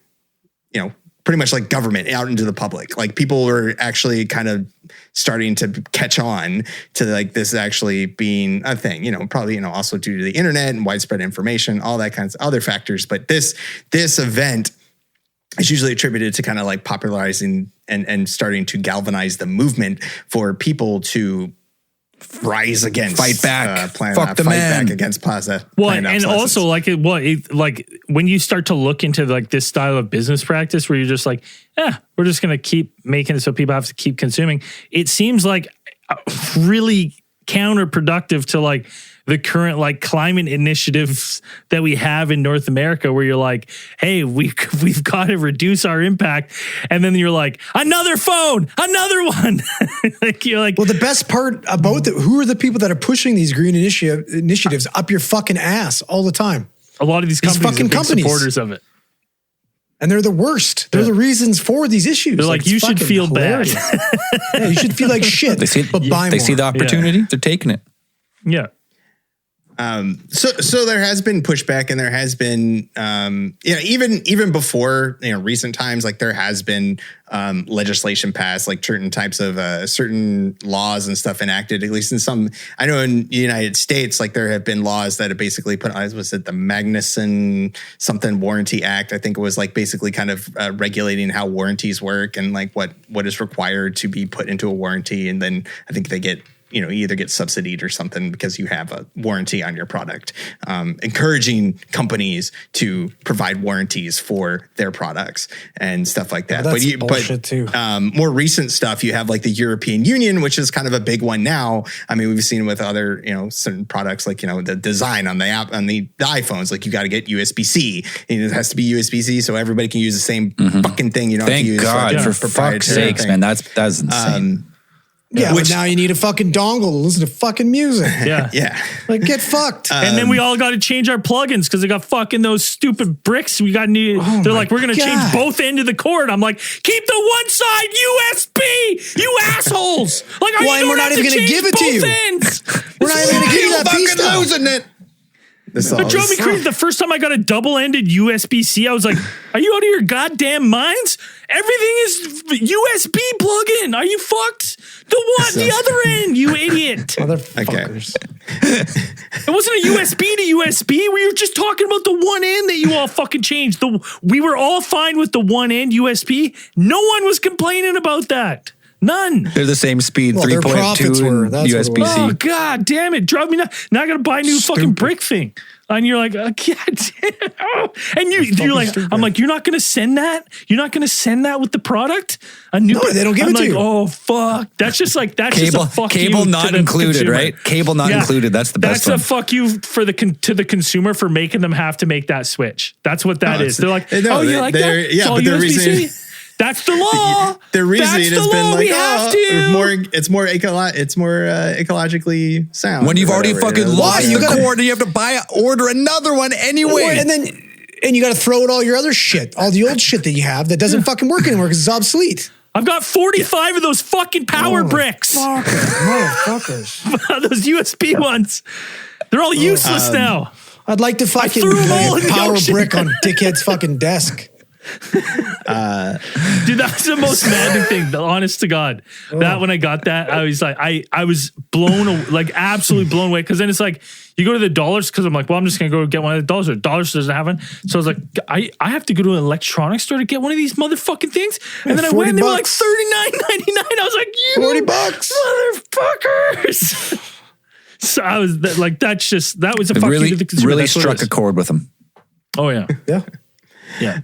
pretty much like government out into the public. Like people were actually kind of starting to catch on to like this actually being a thing, probably, also due to the internet and widespread information, all that kinds of other factors. But this event is usually attributed to kind of like popularizing and starting to galvanize the movement for people to rise against, fight back, fight back against Plaza. Well, and also like when you start to look into like this style of business practice where you're just like, we're just going to keep making it so people have to keep consuming. It seems like really counterproductive to like the current like climate initiatives that we have in North America, where you're like, hey, we've got to reduce our impact. And then you're like, another phone, another one. Like you're like, well, the best part about who are the people that are pushing these green initiatives up your fucking ass all the time? A lot of these companies are big supporters of it. And they're the worst. They're the reasons for these issues. They're like you should feel bad. You should feel like shit. They see the opportunity. They're taking it. Yeah. So there has been pushback, and there has been, even before, recent times, like there has been, legislation passed, like certain types of, certain laws and stuff enacted, at least in some, I know in the United States, like there have been laws that have basically put, was it the Magnuson something Warranty Act? I think it was like basically kind of, regulating how warranties work and like what is required to be put into a warranty. And then I think they get, you either get subsidied or something because you have a warranty on your product, encouraging companies to provide warranties for their products and stuff like that. Well, that's bullshit too. More recent stuff, you have like the European Union, which is kind of a big one now. I mean, we've seen with other, certain products like, the design on the app, on the iPhones, like you got to get USB-C, and it has to be USB-C so everybody can use the same fucking thing. You don't have to use for fuck's sakes, man. That's insane. Yeah, but now you need a fucking dongle to listen to fucking music. Yeah. Yeah. Like, get fucked. And then we all got to change our plugins because they got fucking those stupid bricks. We got new. They're like, we're going to change both ends of the cord. I'm like, keep the one side USB, you assholes. Like, we're not even going to give it to you. We're not even going to give you that piece. Fucking losing it. It drove me crazy. The first time I got a double-ended USB-C, I was like, are you out of your goddamn minds? Everything is USB plug-in. Are you fucked? The other end, you idiot. Motherfuckers. It wasn't a USB to USB. We were just talking about the one end that you all fucking changed. We were all fine with the one end USB. No one was complaining about that. None. They're the same speed, 3.2 USB-C. Oh, God damn it. Drove me nuts. Now I got to buy a new fucking brick thing. And you're like, God damn. Oh. And you're like, stupid. I'm like, you're not going to send that? You're not going to send that with the product? No, they don't give it to you. Oh, fuck. That's just like, that's cable, just a fuck cable you not to the included, consumer. right? Cable not included. That's the best That's a fuck you to the consumer for making them have to make that switch. That's what that is. They're like, you like that? Yeah, but the reason... That's the law. The reason has been like, it's more ecologically sound. When you've already fucking lost the cord and you have to order another one anyway. And you got to throw out all your other shit, all the old shit that you have that doesn't fucking work anymore because it's obsolete. I've got 45 of those fucking power bricks. Motherfuckers. Those USB ones. They're all useless now. I'd like to fucking power brick on dickhead's fucking desk. Dude, that's the most maddening thing, honest to God. That when I got that, I was like, I was absolutely blown away. Because then it's like, you go to the Dollars, because I'm like, well, I'm just going to go get one of the Dollars. Dollars doesn't have one. So I was like, I have to go to an electronics store to get one of these motherfucking things. And then I went and they were like $39.99. I was like, you $40, motherfuckers. So I was like, that was a fuck you to the consumer. Really struck a chord with them. Oh, yeah. Yeah. Yeah.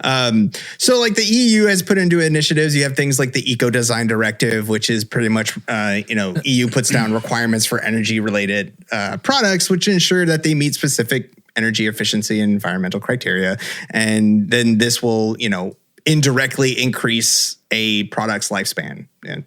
So like the EU has put into initiatives, you have things like the Eco Design Directive, which is pretty much, EU puts down requirements for energy related products, which ensure that they meet specific energy efficiency and environmental criteria. And then this will, indirectly increase a product's lifespan and,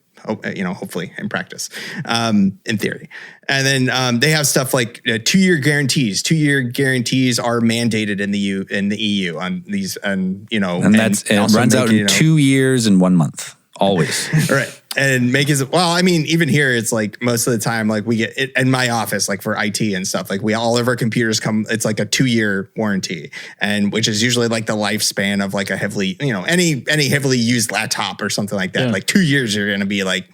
hopefully in practice, in theory. And then they have stuff like 2-year guarantees. 2-year guarantees are mandated in the EU on these, and it runs out in 2 years and 1 month, always. Right. and make his, well, I mean, even here, it's like most of the time, like we get it in my office, like for IT and stuff, like all of our computers come, it's like a 2-year warranty, and which is usually like the lifespan of like a heavily, any heavily used laptop or something like that. Like 2 years, you're going to be like,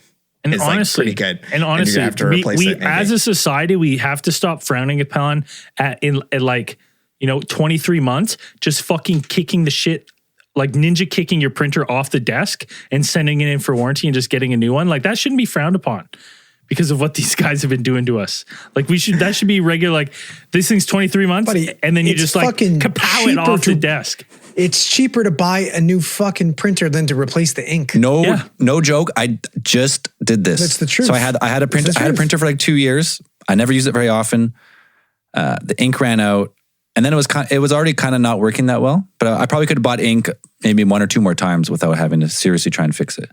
and it's honestly, like pretty good. And honestly, have to replace we it as a society, we have to stop frowning upon at 23 months, just fucking kicking the shit, like ninja kicking your printer off the desk and sending it in for warranty and just getting a new one. Like that shouldn't be frowned upon because of what these guys have been doing to us. Like that should be regular. Like this thing's 23 months, buddy, and then you just like kapow it off the desk. It's cheaper to buy a new fucking printer than to replace the ink. No joke. I just did this. That's the truth. So I had a printer. I had a printer for like 2 years. I never used it very often. The ink ran out, and then it was already kind of not working that well. But I probably could have bought ink maybe 1 or 2 more times without having to seriously try and fix it.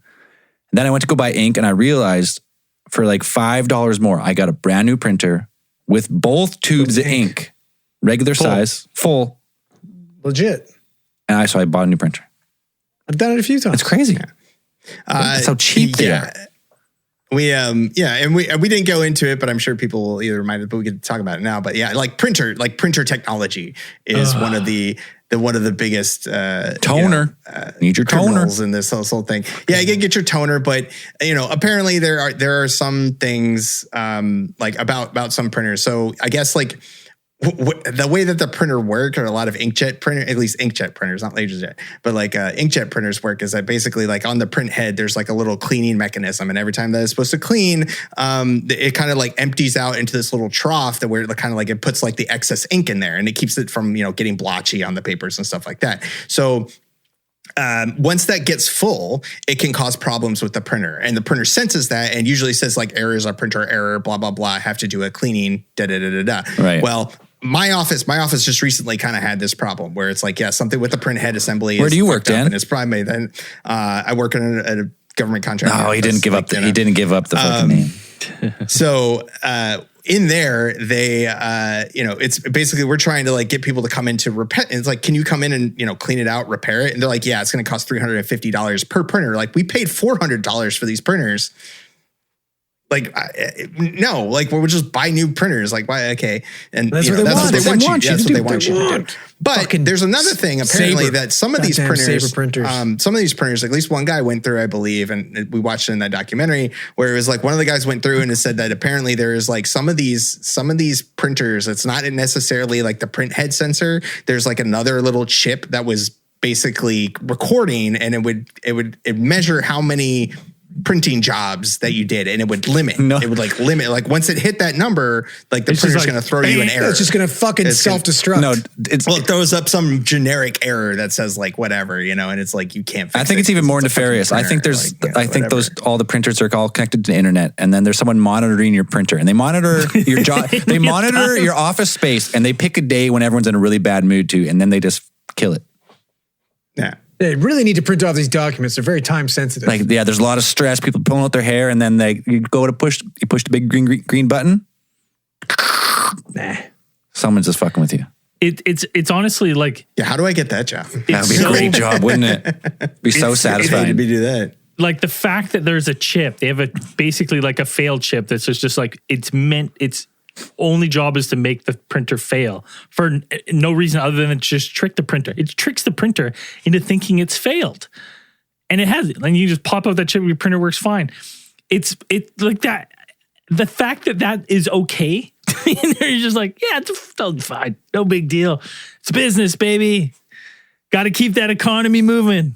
And then I went to go buy ink, and I realized for like $5 more, I got a brand new printer with both tubes of ink, regular size, full, legit. And so I bought a new printer. I've done it a few times. It's crazy. That's how cheap they are. We and we didn't go into it, but I'm sure people will either remind us, but we could talk about it now. But yeah, printer technology is one of the biggest toner. Need your toner in this whole thing. Yeah, you gotta get your toner, but apparently there are some things like about some printers. So I guess like the way that the printer work, or a lot of inkjet printer, at least inkjet printers, not laserjet, but like inkjet printers work, is that basically like on the print head, there's like a little cleaning mechanism, and every time that it's supposed to clean, it kind of like empties out into this little trough where it kind of like it puts like the excess ink in there, and it keeps it from getting blotchy on the papers and stuff like that. So once that gets full, it can cause problems with the printer, and the printer senses that and usually says like errors are printer error, blah blah blah. I have to do a cleaning, da da da da da. Right. Well, my office just recently kind of had this problem where it's like, something with the print head assembly. Where do you work, Dan? And it's probably then I work at a government contract. No, he didn't give up. He didn't give up the fucking name. So in there, they, it's basically we're trying to like get people to come in to repair. And it's like, can you come in and clean it out, repair it? And they're like, yeah, it's going to cost $350 per printer. Like we paid $400 for these printers. Like, no, like we'll just buy new printers. Like, why? Okay. And that's what they want. That's what they want you to do. But there's another thing, apparently, that some of these printers, some of these printers, at least one guy went through, I believe, and we watched it in that documentary, where it was like one of the guys went through and it said that apparently there is like some of these printers, it's not necessarily like the print head sensor. There's like another little chip that was basically recording, and it would measure how many printing jobs that you did, and it would limit. It would like limit. Like once it hit that number, like the printer's going to throw you an error. It's just going to fucking self-destruct. It throws up some generic error that says like whatever, and it's like you can't fix it. I think it's even more nefarious. I think there's all the printers are all connected to the internet, and then there's someone monitoring your printer, and they monitor your job. They monitor your office space, and they pick a day when everyone's in a really bad mood too, and then they just kill it. Yeah. They really need to print off these documents. They're very time sensitive. Like, yeah, there's a lot of stress. People pulling out their hair, and then you push the big green button. Nah. Someone's just fucking with you. It's honestly like, yeah. How do I get that job? That would be a great job, wouldn't it? Be so satisfying to do that. Like the fact that there's a chip, they have basically like a failed chip that's just like its only job is to make the printer fail for no reason other than to just trick the printer. It tricks the printer into thinking it's failed, and it hasn't. And you just pop out that chip, your printer works fine. It's like that. The fact that is okay, and you're just like, yeah, it's fine, no big deal. It's business, baby. Got to keep that economy moving.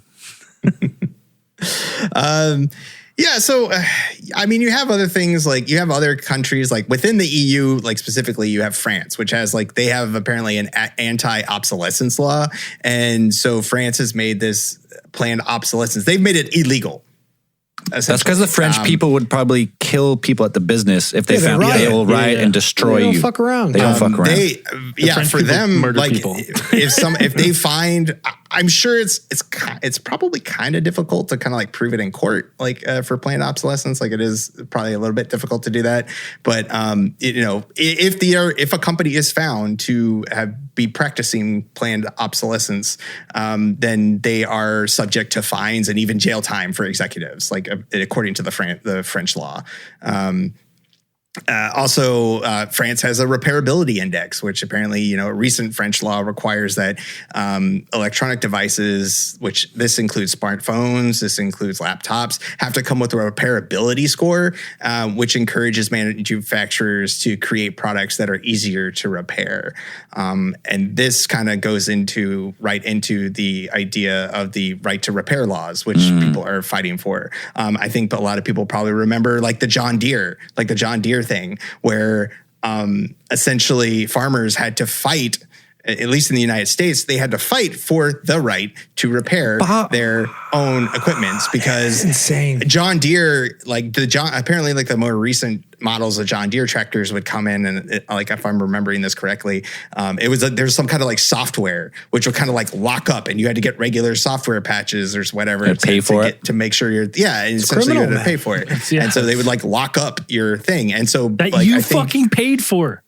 Yeah, so I mean, you have other things, like you have other countries, like within the EU, like specifically, you have France, which has like they have apparently an anti-obsolescence law, and so France has made this planned obsolescence. They've made it illegal. That's because the French people would probably kill people at the business if they found they will riot and destroy you. They don't fuck around. They don't fuck around. For them, like if they find, I'm sure it's probably kind of difficult to kind of like prove it in court, like for planned obsolescence. Like it is probably a little bit difficult to do that. But if a company is found to be practicing planned obsolescence, then they are subject to fines and even jail time for executives, like according to the French law. Also, France has a repairability index, which apparently, a recent French law requires that electronic devices, which this includes smartphones, this includes laptops, have to come with a repairability score, which encourages manufacturers to create products that are easier to repair. And this kind of goes right into the idea of the right to repair laws, which people are fighting for. I think a lot of people probably remember like the John Deere thing, where essentially farmers had to fight, at least in the United States, they had to fight for the right to repair their own equipment, because insane. John Deere, apparently like the more recent models of John Deere tractors would come in, and if I'm remembering this correctly, there's some kind of like software which would kind of like lock up, and you had to get regular software patches or whatever to make sure and essentially you had to pay for it. And so they would like lock up your thing, and so fucking paid for.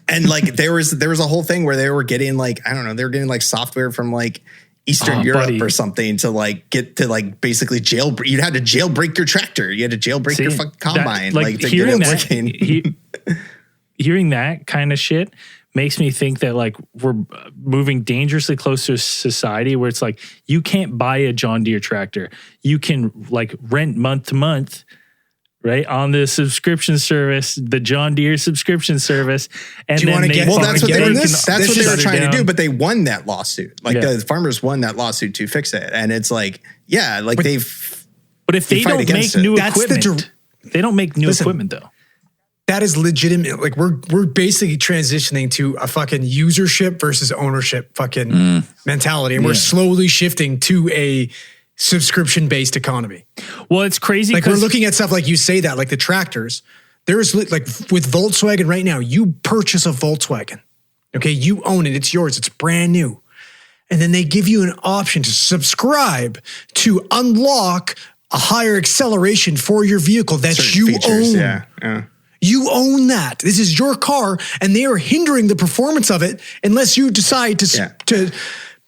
And like there was a whole thing where they were getting they were getting like software from like Eastern Europe or something to like get to like basically you had to jailbreak your tractor. You had to jailbreak your fucking combine to get it working. Hearing that kind of shit makes me think that like we're moving dangerously close to a society where it's like you can't buy a John Deere tractor. You can like rent month to month, right, on the subscription service, the John Deere subscription service. And that's what they were trying to do, but they won that lawsuit. The farmers won that lawsuit to fix it. And it's like, but if they don't make new equipment, they don't make new equipment though. That is legitimate. Like we're basically transitioning to a fucking usership versus ownership fucking mentality. And we're slowly shifting to a subscription-based economy. Well, it's crazy. Like we're looking at stuff like you say that, like the tractors. There's like with Volkswagen right now, you purchase a Volkswagen. Okay, you own it. It's yours. It's brand new. And then they give you an option to subscribe to unlock a higher acceleration for your vehicle that certain features, own. Yeah. You own that. This is your car, and they are hindering the performance of it unless you decide to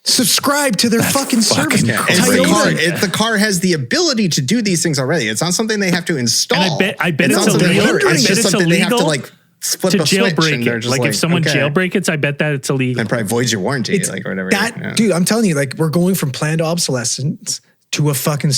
subscribe to their fucking service. The car has the ability to do these things already. It's not something they have to install. And I bet it's illegal. It's just something they have to like flip to a jailbreak it. Like if someone jailbreak it, I bet that it's illegal. And probably voids your warranty, or whatever. Dude, I'm telling you, like we're going from planned obsolescence to a fucking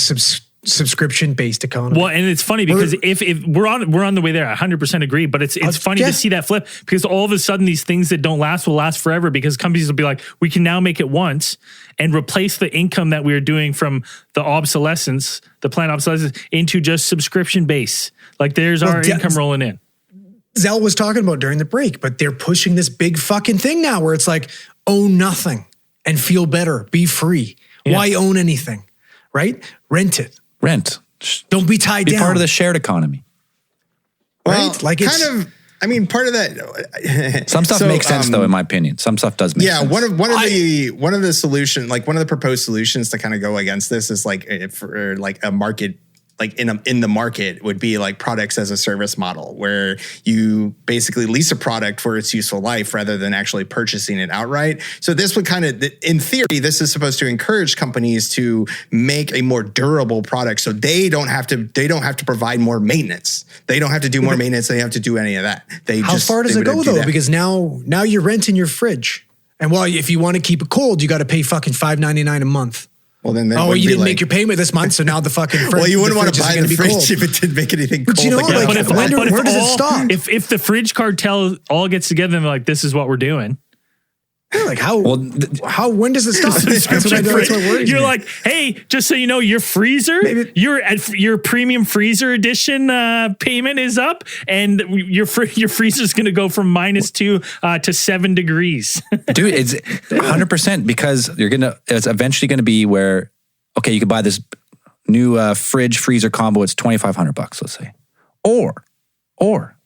subscription-based economy. Well, and it's funny because if we're on the way there, I 100% agree. But it's funny to see that flip, because all of a sudden these things that don't last will last forever, because companies will be like, we can now make it once and replace the income that we were doing from the obsolescence, the planned obsolescence, into just subscription base. Like there's our income rolling in. Zell was talking about during the break, but they're pushing this big fucking thing now where it's like, own nothing and feel better, be free. Yeah. Why own anything, right? Rent it. Rent. Don't be tied down. Be part of the shared economy. Well, right? Like part of that. Some stuff makes sense, though, in my opinion. Some stuff does make sense. Yeah, one of the solutions, like one of the proposed solutions to kind of go against this is like for like a market, like in the market would be like products as a service model, where you basically lease a product for its useful life rather than actually purchasing it outright. So this would kind of, in theory, this is supposed to encourage companies to make a more durable product, so they don't have to provide more maintenance. They don't have to do more maintenance. They don't have to do any of that. How far does it go though? Because now you're renting your fridge, and if you want to keep it cold, you got to pay fucking $5.99 a month. Well, then you didn't make your payment this month, so now the fucking fridge. Well, you wouldn't want to buy the fridge if it didn't make anything cold. But you know, where does it stop? If the fridge cartel all gets together and they're like, this is what we're doing. Yeah, like how? When does it stop? You're like, hey, just so you know, your freezer, your premium freezer edition payment is up, and your freezer is going to go from -2 to 7 degrees. Dude, it's 100%, because it's eventually going to be where, okay, you can buy this new fridge freezer combo. It's $2,500, let's say, or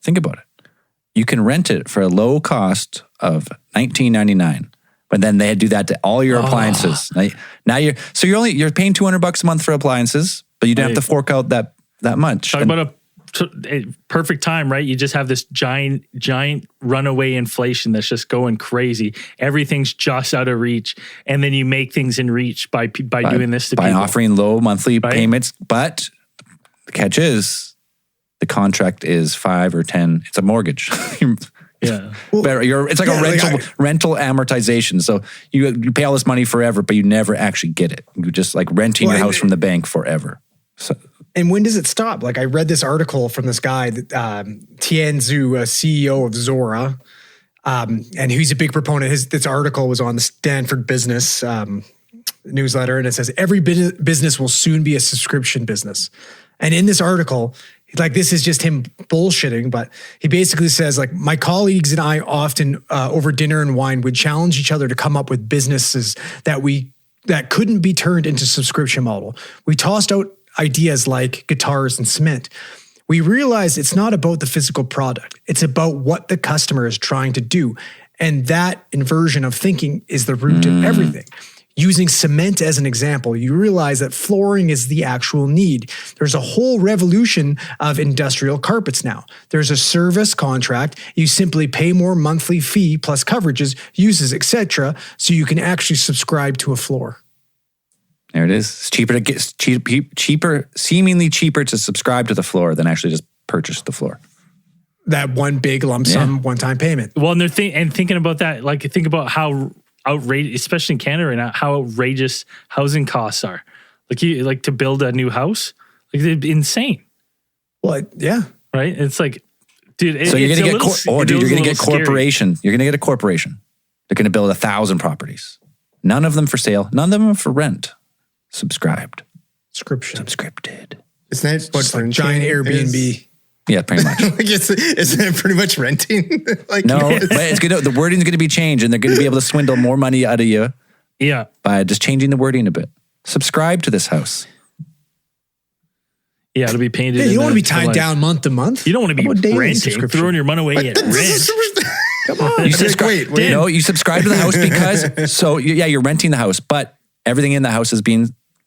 think about it. You can rent it for a low cost of $19.99 But then they do that to all your appliances. Now you're paying $200 a month for appliances, but you don't have to fork out that much. Talk about a perfect time, right? You just have this giant runaway inflation that's just going crazy. Everything's just out of reach, and then you make things in reach by doing this to people. By offering low monthly payments. But the catch is, the contract is 5 or 10. It's a mortgage. Yeah, it's like a rental amortization. So you pay all this money forever, but you never actually get it. You're just like renting your house from the bank forever. So. And when does it stop? Like, I read this article from this guy, Tian Zhu, CEO of Zora, and he's a big proponent. This article was on the Stanford Business newsletter, and it says every business will soon be a subscription business. And in this article, like, this is just him bullshitting, but he basically says, like, my colleagues and I often over dinner and wine would challenge each other to come up with businesses that couldn't be turned into subscription model. We tossed out ideas like guitars and cement. We realized it's not about the physical product. It's about what the customer is trying to do. And that inversion of thinking is the root of everything. Using cement as an example, you realize that flooring is the actual need. There's a whole revolution of industrial carpets now. There's a service contract. You simply pay more monthly fee plus coverages, uses, etc., so you can actually subscribe to a floor. There it is. It's seemingly cheaper to subscribe to the floor than actually just purchase the floor. That one big lump sum, one-time payment. Well, and thinking about that, like, think about how outrageous, especially in Canada right now, how outrageous housing costs are. Like to build a new house, like, they're insane. Well, yeah, right. It's like, dude. So you're gonna you're gonna get corporation. You're gonna get a corporation. They're gonna build 1,000 properties. None of them for sale. None of them for rent. Subscribed. Subscripted. Isn't that what like giant Airbnb? Yeah, pretty much. Isn't it pretty much renting? Like, no, but it's good. The wording's going to be changed, and they're going to be able to swindle more money out of you. Yeah, by just changing the wording a bit. Subscribe to this house. Yeah, it'll be painted. Yeah, you don't want to be tied down month to month. You don't want to be renting, throwing your money away at rent. Come on. You subscribe. No, you subscribe to the house because you're renting the house, but everything in the house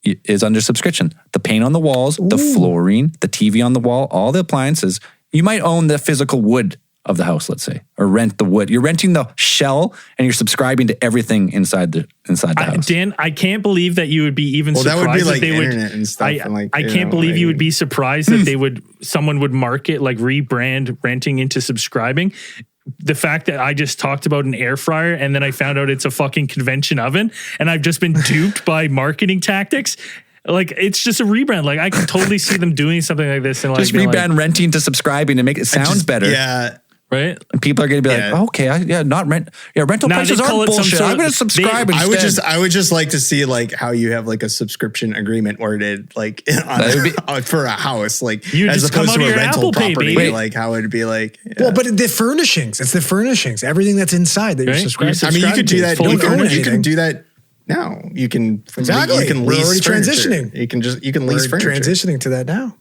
is under subscription. The paint on the walls, the flooring, the TV on the wall, all the appliances. You might own the physical wood of the house, let's say, or rent the wood. You're renting the shell, and you're subscribing to everything inside the house. Dan, I can't believe that you would be even surprised that would be like that they internet would. And stuff. I can't believe you would be surprised that someone would market, like, rebrand renting into subscribing. The fact that I just talked about an air fryer and then I found out it's a fucking convention oven, and I've just been duped by marketing tactics. Like, it's just a rebrand. Like, I can totally see them doing something like this and just rebrand renting to subscribing to make it sound better. Yeah. Right. And people are going to be like, okay, not rent. Yeah, rental prices aren't bullshit. I'm going to subscribe instead. I would just like to see, like, how you have, like, a subscription agreement worded, like, for a house, like, you as opposed to a rental Apple property. Pay, like, how it would be like. Yeah. Well, but the furnishings, it's the furnishings, everything that's inside that you're subscribing. I mean, you could do that. You can do that. No, you can. Exactly. You can We're lease already furniture. Transitioning. You can lease furniture. Transitioning to that now.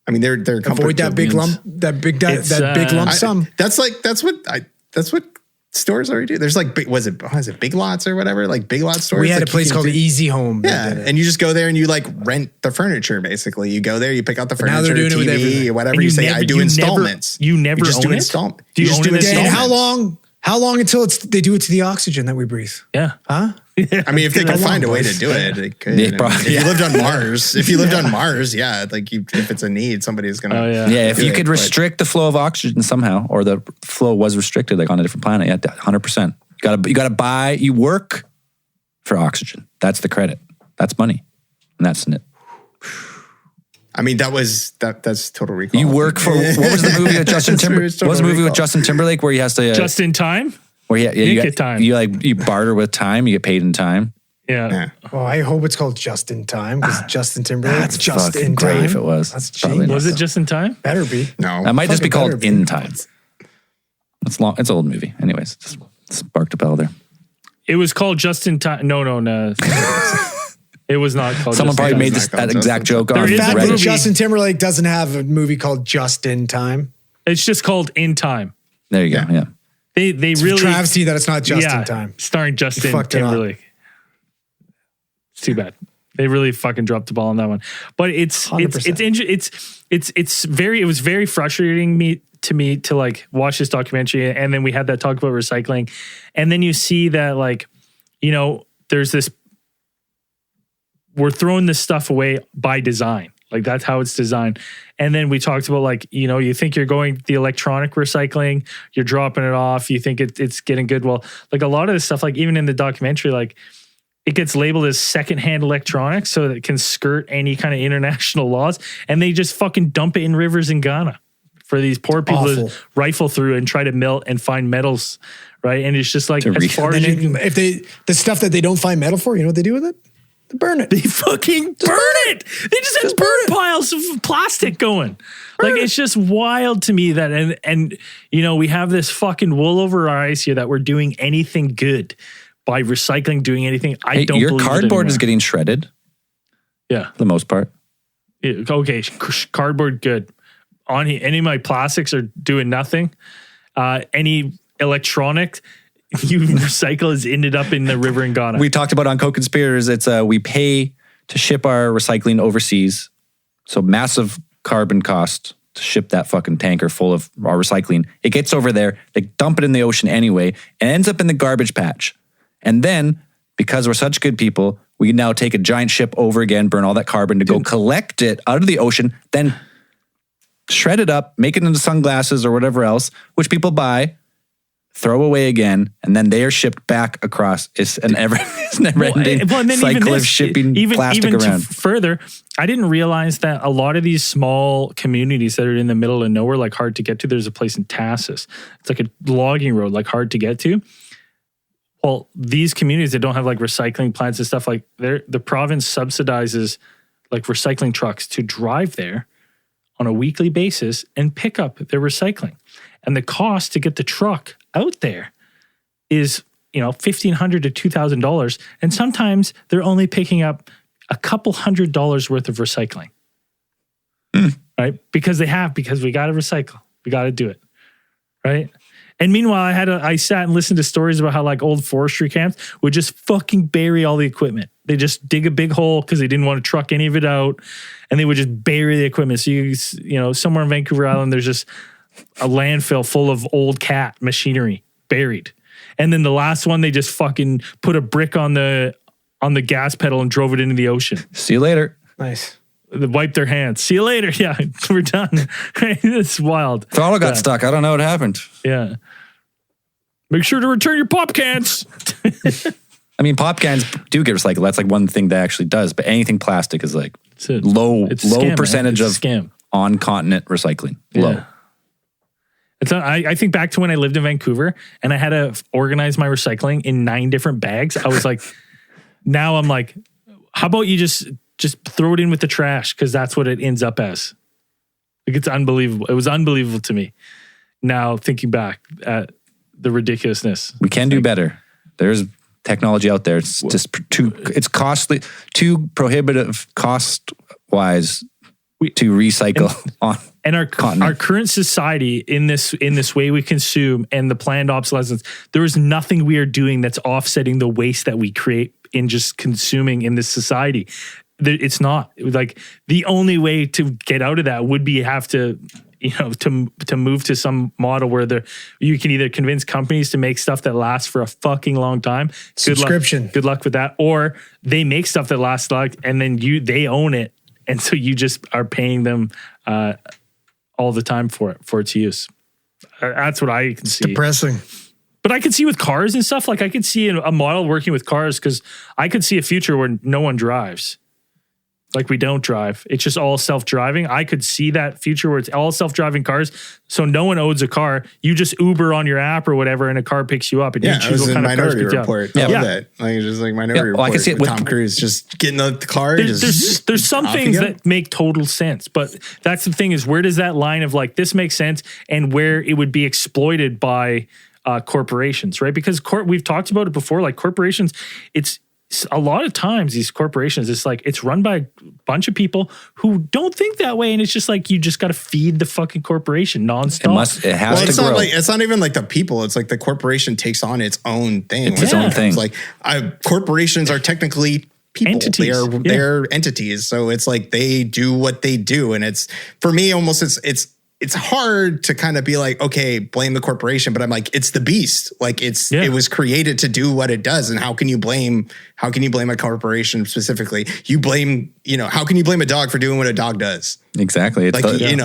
I mean, they're avoid that big lump, that big lump sum. That's what stores already do. There's like, was it Big Lots or whatever? Like Big Lot stores. We had like a place called Easy Home. Yeah, and you just go there and you like rent the furniture. Basically, you go there, you pick out the furniture, now they're doing TV, it with everything. Whatever. You say, I do installments. You never just own do it? installment. Do you just own do it? installments. How long until they do it to the oxygen that we breathe? Yeah. Huh? I mean, if they could find a way to do it, they could. If you lived on Mars, yeah, like if it's a need, somebody's gonna. Oh, yeah. Yeah, if you could restrict the flow of oxygen somehow, or the flow was restricted, like on a different planet, yeah, 100%. You gotta buy. You work for oxygen. That's the credit. That's money, and that's it. I mean, that's Total Recall. You work for, what was the movie with Justin Timberlake? What was the movie with Justin Timberlake where he has to just in time? Where you barter with time, you get paid in time. Yeah. Well, I hope it's called Just in Time, because Justin Timberlake. That's just in time. Great if it was. That's genius. Was it Just in Time? Better be. No, that might just be called In Time. It's long. It's an old movie. Anyways, just sparked a bell there. It was called Just in Time. No. It was not called. Someone probably made that exact joke on Reddit. Justin Timberlake doesn't have a movie called Just in Time. It's just called In Time. There you go. Yeah. They really travesty that it's not just in time. Starring Justin Timberlake. It's too bad. They really fucking dropped the ball on that one. But it was very frustrating to me to like watch this documentary, and then we had that talk about recycling, and then you see that like, you know, there's this, we're throwing this stuff away by design. Like that's how it's designed. And then we talked about like, you know, you think you're going the electronic recycling, you're dropping it off, you think it's getting good. Well, like a lot of this stuff, like even in the documentary, like it gets labeled as secondhand electronics so that it can skirt any kind of international laws. And they just fucking dump it in rivers in Ghana for these poor people to rifle through and try to melt and find metals. Right. And it's just like, as far as if the stuff that they don't find metal for, you know what they do with it? Burn it. They fucking burn it. They just have burn piles of plastic going. Like it's just wild to me that and you know, we have this fucking wool over our eyes here that we're doing anything good by recycling, doing anything. I don't believe your cardboard is getting shredded. Yeah. For the most part. Yeah, okay. Cardboard good. Any of my plastics are doing nothing. Any electronic you recycle has ended up in the river in Ghana. We talked about on Co-Conspirators, it's we pay to ship our recycling overseas. So massive carbon cost to ship that fucking tanker full of our recycling. It gets over there, they dump it in the ocean anyway, and ends up in the garbage patch. And then, because we're such good people, we can now take a giant ship over again, burn all that carbon to go collect it out of the ocean, then shred it up, make it into sunglasses or whatever else, which people buy, throw away again, and then they are shipped back across. It's an never-ending cycle of shipping plastic around. Further, I didn't realize that a lot of these small communities that are in the middle of nowhere, like hard to get to, there's a place in Tassus. It's like a logging road, like hard to get to. Well, these communities that don't have like recycling plants and stuff, like the province subsidizes like recycling trucks to drive there on a weekly basis and pick up their recycling. And the cost to get the truck out there is, you know, $1,500 to $2,000. And sometimes they're only picking up a couple $100 worth of recycling. Right? Because we got to recycle. We got to do it. Right? And meanwhile, I sat and listened to stories about how like old forestry camps would just fucking bury all the equipment. They just dig a big hole because they didn't want to truck any of it out, and they would just bury the equipment. So you know, somewhere on Vancouver Island, there's just a landfill full of old cat machinery buried. And then the last one, they just fucking put a brick on the gas pedal and drove it into the ocean. See you later. Nice. They wiped their hands. See you later. Yeah, we're done. It's wild. Throttle got stuck. I don't know what happened. Yeah. Make sure to return your pop cans. I mean, pop cans do get recycled. That's like one thing that actually does. But anything plastic is like low scam, percentage of scam. On-continent recycling. Low. I think back to when I lived in Vancouver and I had to organize my recycling in 9 different bags. I was like, now I'm like, how about you just throw it in with the trash? Because that's what it ends up as. Like, it's unbelievable. It was unbelievable to me. Now thinking back at the ridiculousness. We can do better. There's technology out there. It's just it's costly, too prohibitive cost-wise to recycle on. And our current society in this way we consume and the planned obsolescence, there is nothing we are doing that's offsetting the waste that we create in just consuming in this society. It's not like the only way to get out of that would be have to, you know, to move to some model where you can either convince companies to make stuff that lasts for a fucking long time. Subscription. Good luck with that. Or they make stuff that lasts and then they own it. And so you just are paying them all the time for its use. That's what I can see. Depressing. But I could see with cars and stuff, like I could see a model working with cars because I could see a future where no one drives. Like we don't drive. It's just all self-driving. I could see that future where it's all self-driving cars. So no one owns a car. You just Uber on your app or whatever and a car picks you up. And you choose what kind of cars picks you up. Yeah, that. Like just like Minority Report. I can see it with Tom Cruise just getting out the car. There's some things that make total sense. But that's the thing is, where does that line of like, this makes sense and where it would be exploited by corporations, right? Because we've talked about it before, like corporations, it's a lot of times these corporations, it's like it's run by a bunch of people who don't think that way, and it's just like you just got to feed the fucking corporation nonstop. It has to it's grow. not like it's not even like the people. It's like the corporation takes on its own thing. It's its own thing. It's like corporations are technically people. Entities. They're entities. So it's like they do what they do, and it's for me almost it's hard to kind of be like, okay, blame the corporation, but I'm like, it's the beast. Like it was created to do what it does. And how can you blame a corporation specifically? How can you blame a dog for doing what a dog does? Exactly. It's Like, the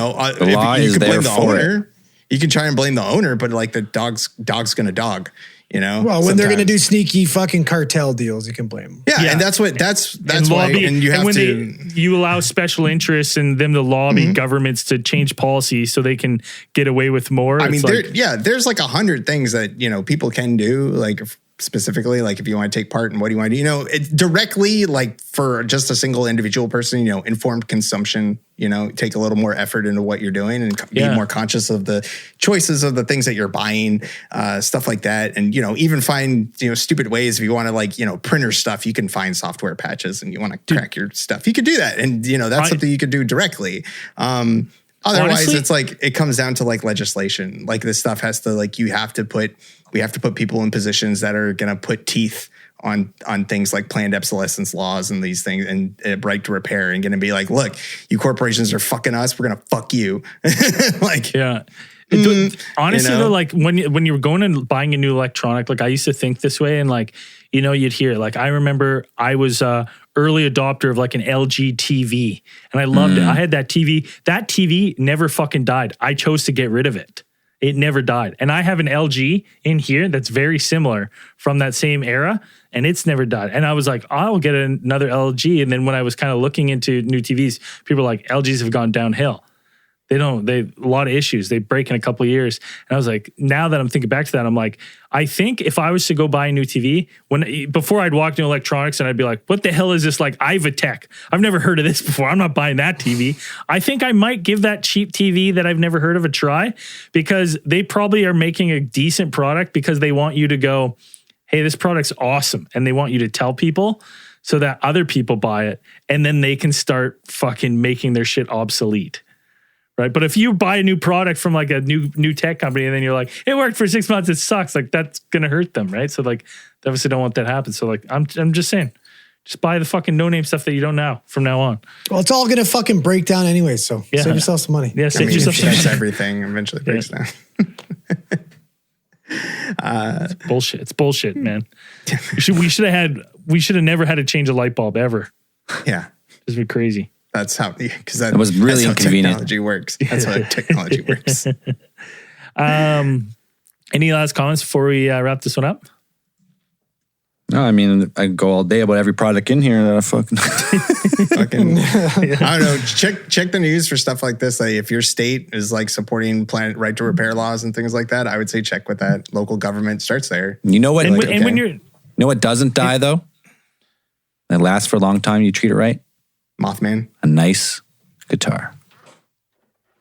law you is can there blame the for owner. it. You can try and blame the owner, but like the dog's going to dog. Well, when they're going to do sneaky fucking cartel deals, you can blame them. Yeah, and that's why. And you have when to. You allow special interests and them to lobby governments to change policy so they can get away with more. I mean, there's like 100 things that people can do. Like specifically, like if you want to take part in what do you want to do, it directly, like for just a single individual person, informed consumption, take a little more effort into what you're doing and be more conscious of the choices of the things that you're buying, stuff like that. And, even find, stupid ways if you want to like, printer stuff, you can find software patches and you want to crack your stuff. You could do that. And, that's something you could do directly. Otherwise, honestly, it's like it comes down to like legislation. Like this stuff has to like we have to put people in positions that are going to put teeth on things like planned obsolescence laws and these things and right to repair and going to be like, look, you corporations are fucking us. We're going to fuck you. Honestly, though, like when you're going and buying a new electronic, like I used to think this way and like, you'd hear like, I remember I was early adopter of like an LG TV and I loved it. I had that TV. That TV never fucking died. I chose to get rid of it. It never died. And I have an LG in here that's very similar from that same era and it's never died. And I was like, I'll get another LG. And then when I was kind of looking into new TVs, people were like, LGs have gone downhill. They a lot of issues. They break in a couple of years. And I was like, now that I'm thinking back to that, I'm like, I think if I was to go buy a new TV, before I'd walk into electronics and I'd be like, what the hell is this? Like Ivatech. I've never heard of this before. I'm not buying that TV. I think I might give that cheap TV that I've never heard of a try because they probably are making a decent product because they want you to go, hey, this product's awesome. And they want you to tell people so that other people buy it. And then they can start fucking making their shit obsolete. Right. But if you buy a new product from like a new tech company and then you're like, it worked for 6 months, it sucks. Like that's going to hurt them. Right. So like, they obviously don't want that to happen. So like, I'm just saying, just buy the fucking no name stuff that you don't know from now on. Well, it's all going to fucking break down anyway. So save yourself some money. Yeah. Save yourself some money. Everything eventually breaks down. It's bullshit. It's bullshit, man. We should have never had to change a light bulb ever. Yeah. This would be crazy. That's how, because that was really that's inconvenient. How technology works. That's how technology works. Any last comments before we wrap this one up? No, I mean, I go all day about every product in here that I fucking I don't know. Check the news for stuff like this. Like if your state is like supporting right to repair laws and things like that, I would say check with that local government starts there. You know what? When you're, you know what doesn't die though? It lasts for a long time. You treat it right. Mothman. A nice guitar.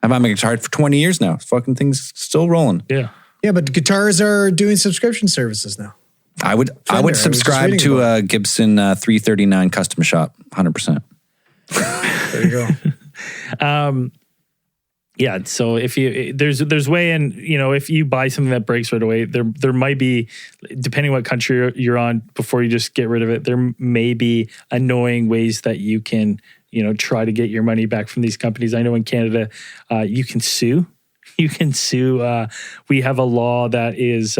I've had my guitar for 20 years now. Fucking thing's still rolling. Yeah. Yeah, but guitars are doing subscription services now. I would subscribe to a Gibson 339 custom shop, 100%. There you go. Yeah, so if there's way in, if you buy something that breaks right away, there might be, depending what country you're on, before you just get rid of it, there may be annoying ways that you can, try to get your money back from these companies. I know in Canada, you can sue. You can sue. We have a law that is,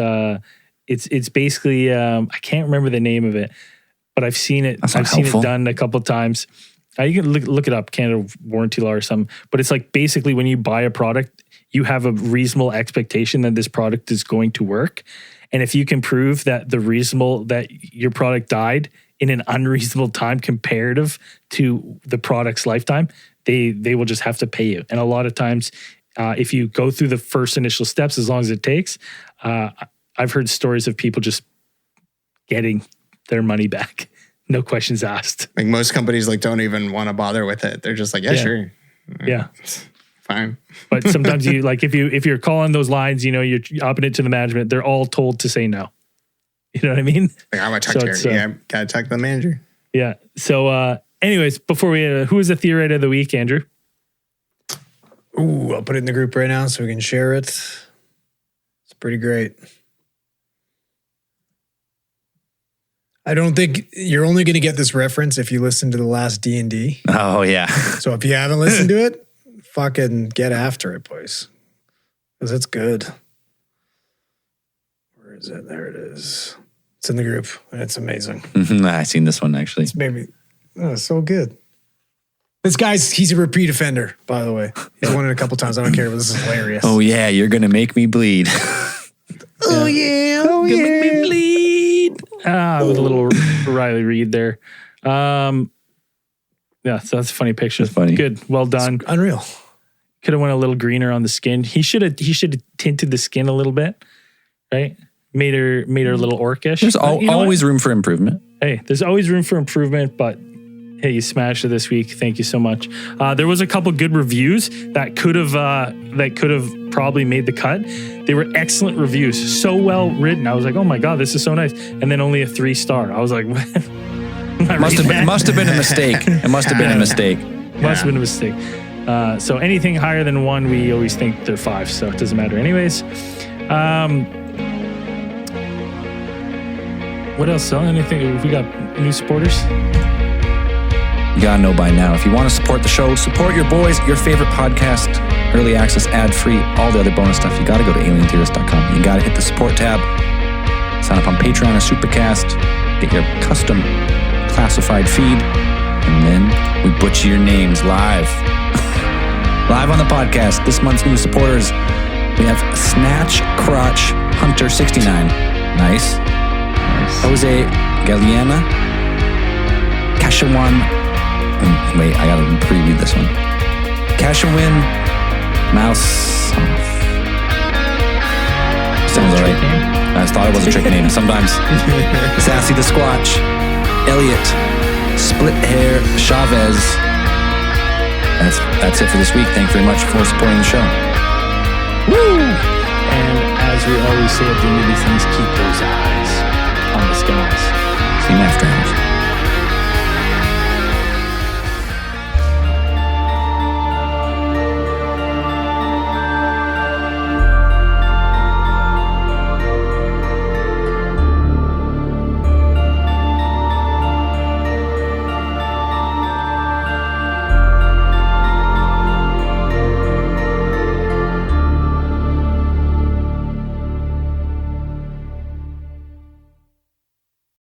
it's basically, I can't remember the name of it, but I've seen it. I've seen it done a couple of times. You can look it up, Canada warranty law or something. But it's like basically when you buy a product, you have a reasonable expectation that this product is going to work. And if you can prove that that your product died in an unreasonable time comparative to the product's lifetime, they will just have to pay you. And a lot of times, if you go through the first initial steps, as long as it takes, I've heard stories of people just getting their money back. No questions asked. Like most companies don't even want to bother with it. They're just like, yeah. Sure. Yeah. Fine. But sometimes you if you're calling those lines, you're upping it to the management, they're all told to say no. You know what I mean? Like, I'm going to talk to her. Yeah, got to talk to the manager. Yeah. So, anyways, before we, who is the theorist of the week, Andrew? Ooh, I'll put it in the group right now so we can share it. It's pretty great. I don't think you're only going to get this reference if you listen to the last D&D. Oh, yeah. So if you haven't listened to it, fucking get after it, boys. Because it's good. Where is it? There it is. It's in the group, and it's amazing. I've seen this one, actually. It's made me, it's so good. This guy's, he's a repeat offender, by the way. He's won it a couple times. I don't care, but this is hilarious. Oh, yeah, you're going to make me bleed. Oh, yeah. Oh, Gonna yeah. make me bleed. With a little Riley Reid there. Yeah, so that's a funny picture. That's funny. Good. Well done. It's unreal. Could have went a little greener on the skin. He should have tinted the skin a little bit, right? Made her a little orcish. There's always room for improvement. Hey, there's always room for improvement, but hey, you smashed it this week. Thank you so much. There was a couple good reviews that could have probably made the cut. They were excellent reviews, so well written. I was like, oh my god, this is so nice. And then only a 3-star. I was like, Must have been a mistake. It must have been a mistake. Must have been a mistake. So anything higher than 1, we always think they're 5, so it doesn't matter. Anyways, what else? Anything? We got new supporters? You gotta know by now. If you want to support the show, support your boys, your favorite podcast, early access, ad-free, all the other bonus stuff, you gotta go to alientheorist.com. You gotta hit the support tab, sign up on Patreon or Supercast, get your custom classified feed, and then we butcher your names live. Live on the podcast. This month's new supporters, we have Snatch Crotch Hunter 69. Nice. Jose Galeana, Kashawan. Wait, I gotta pre-read this one. Kashawin Mouse. Sounds alright. I just thought it was a trick name. Sometimes. Sassy the Squatch, Elliot, Split Hair Chavez. That's it for this week. Thank you very much for supporting the show. Woo! And as we always say at the end of these things, keep those eyes on the skies. See you after.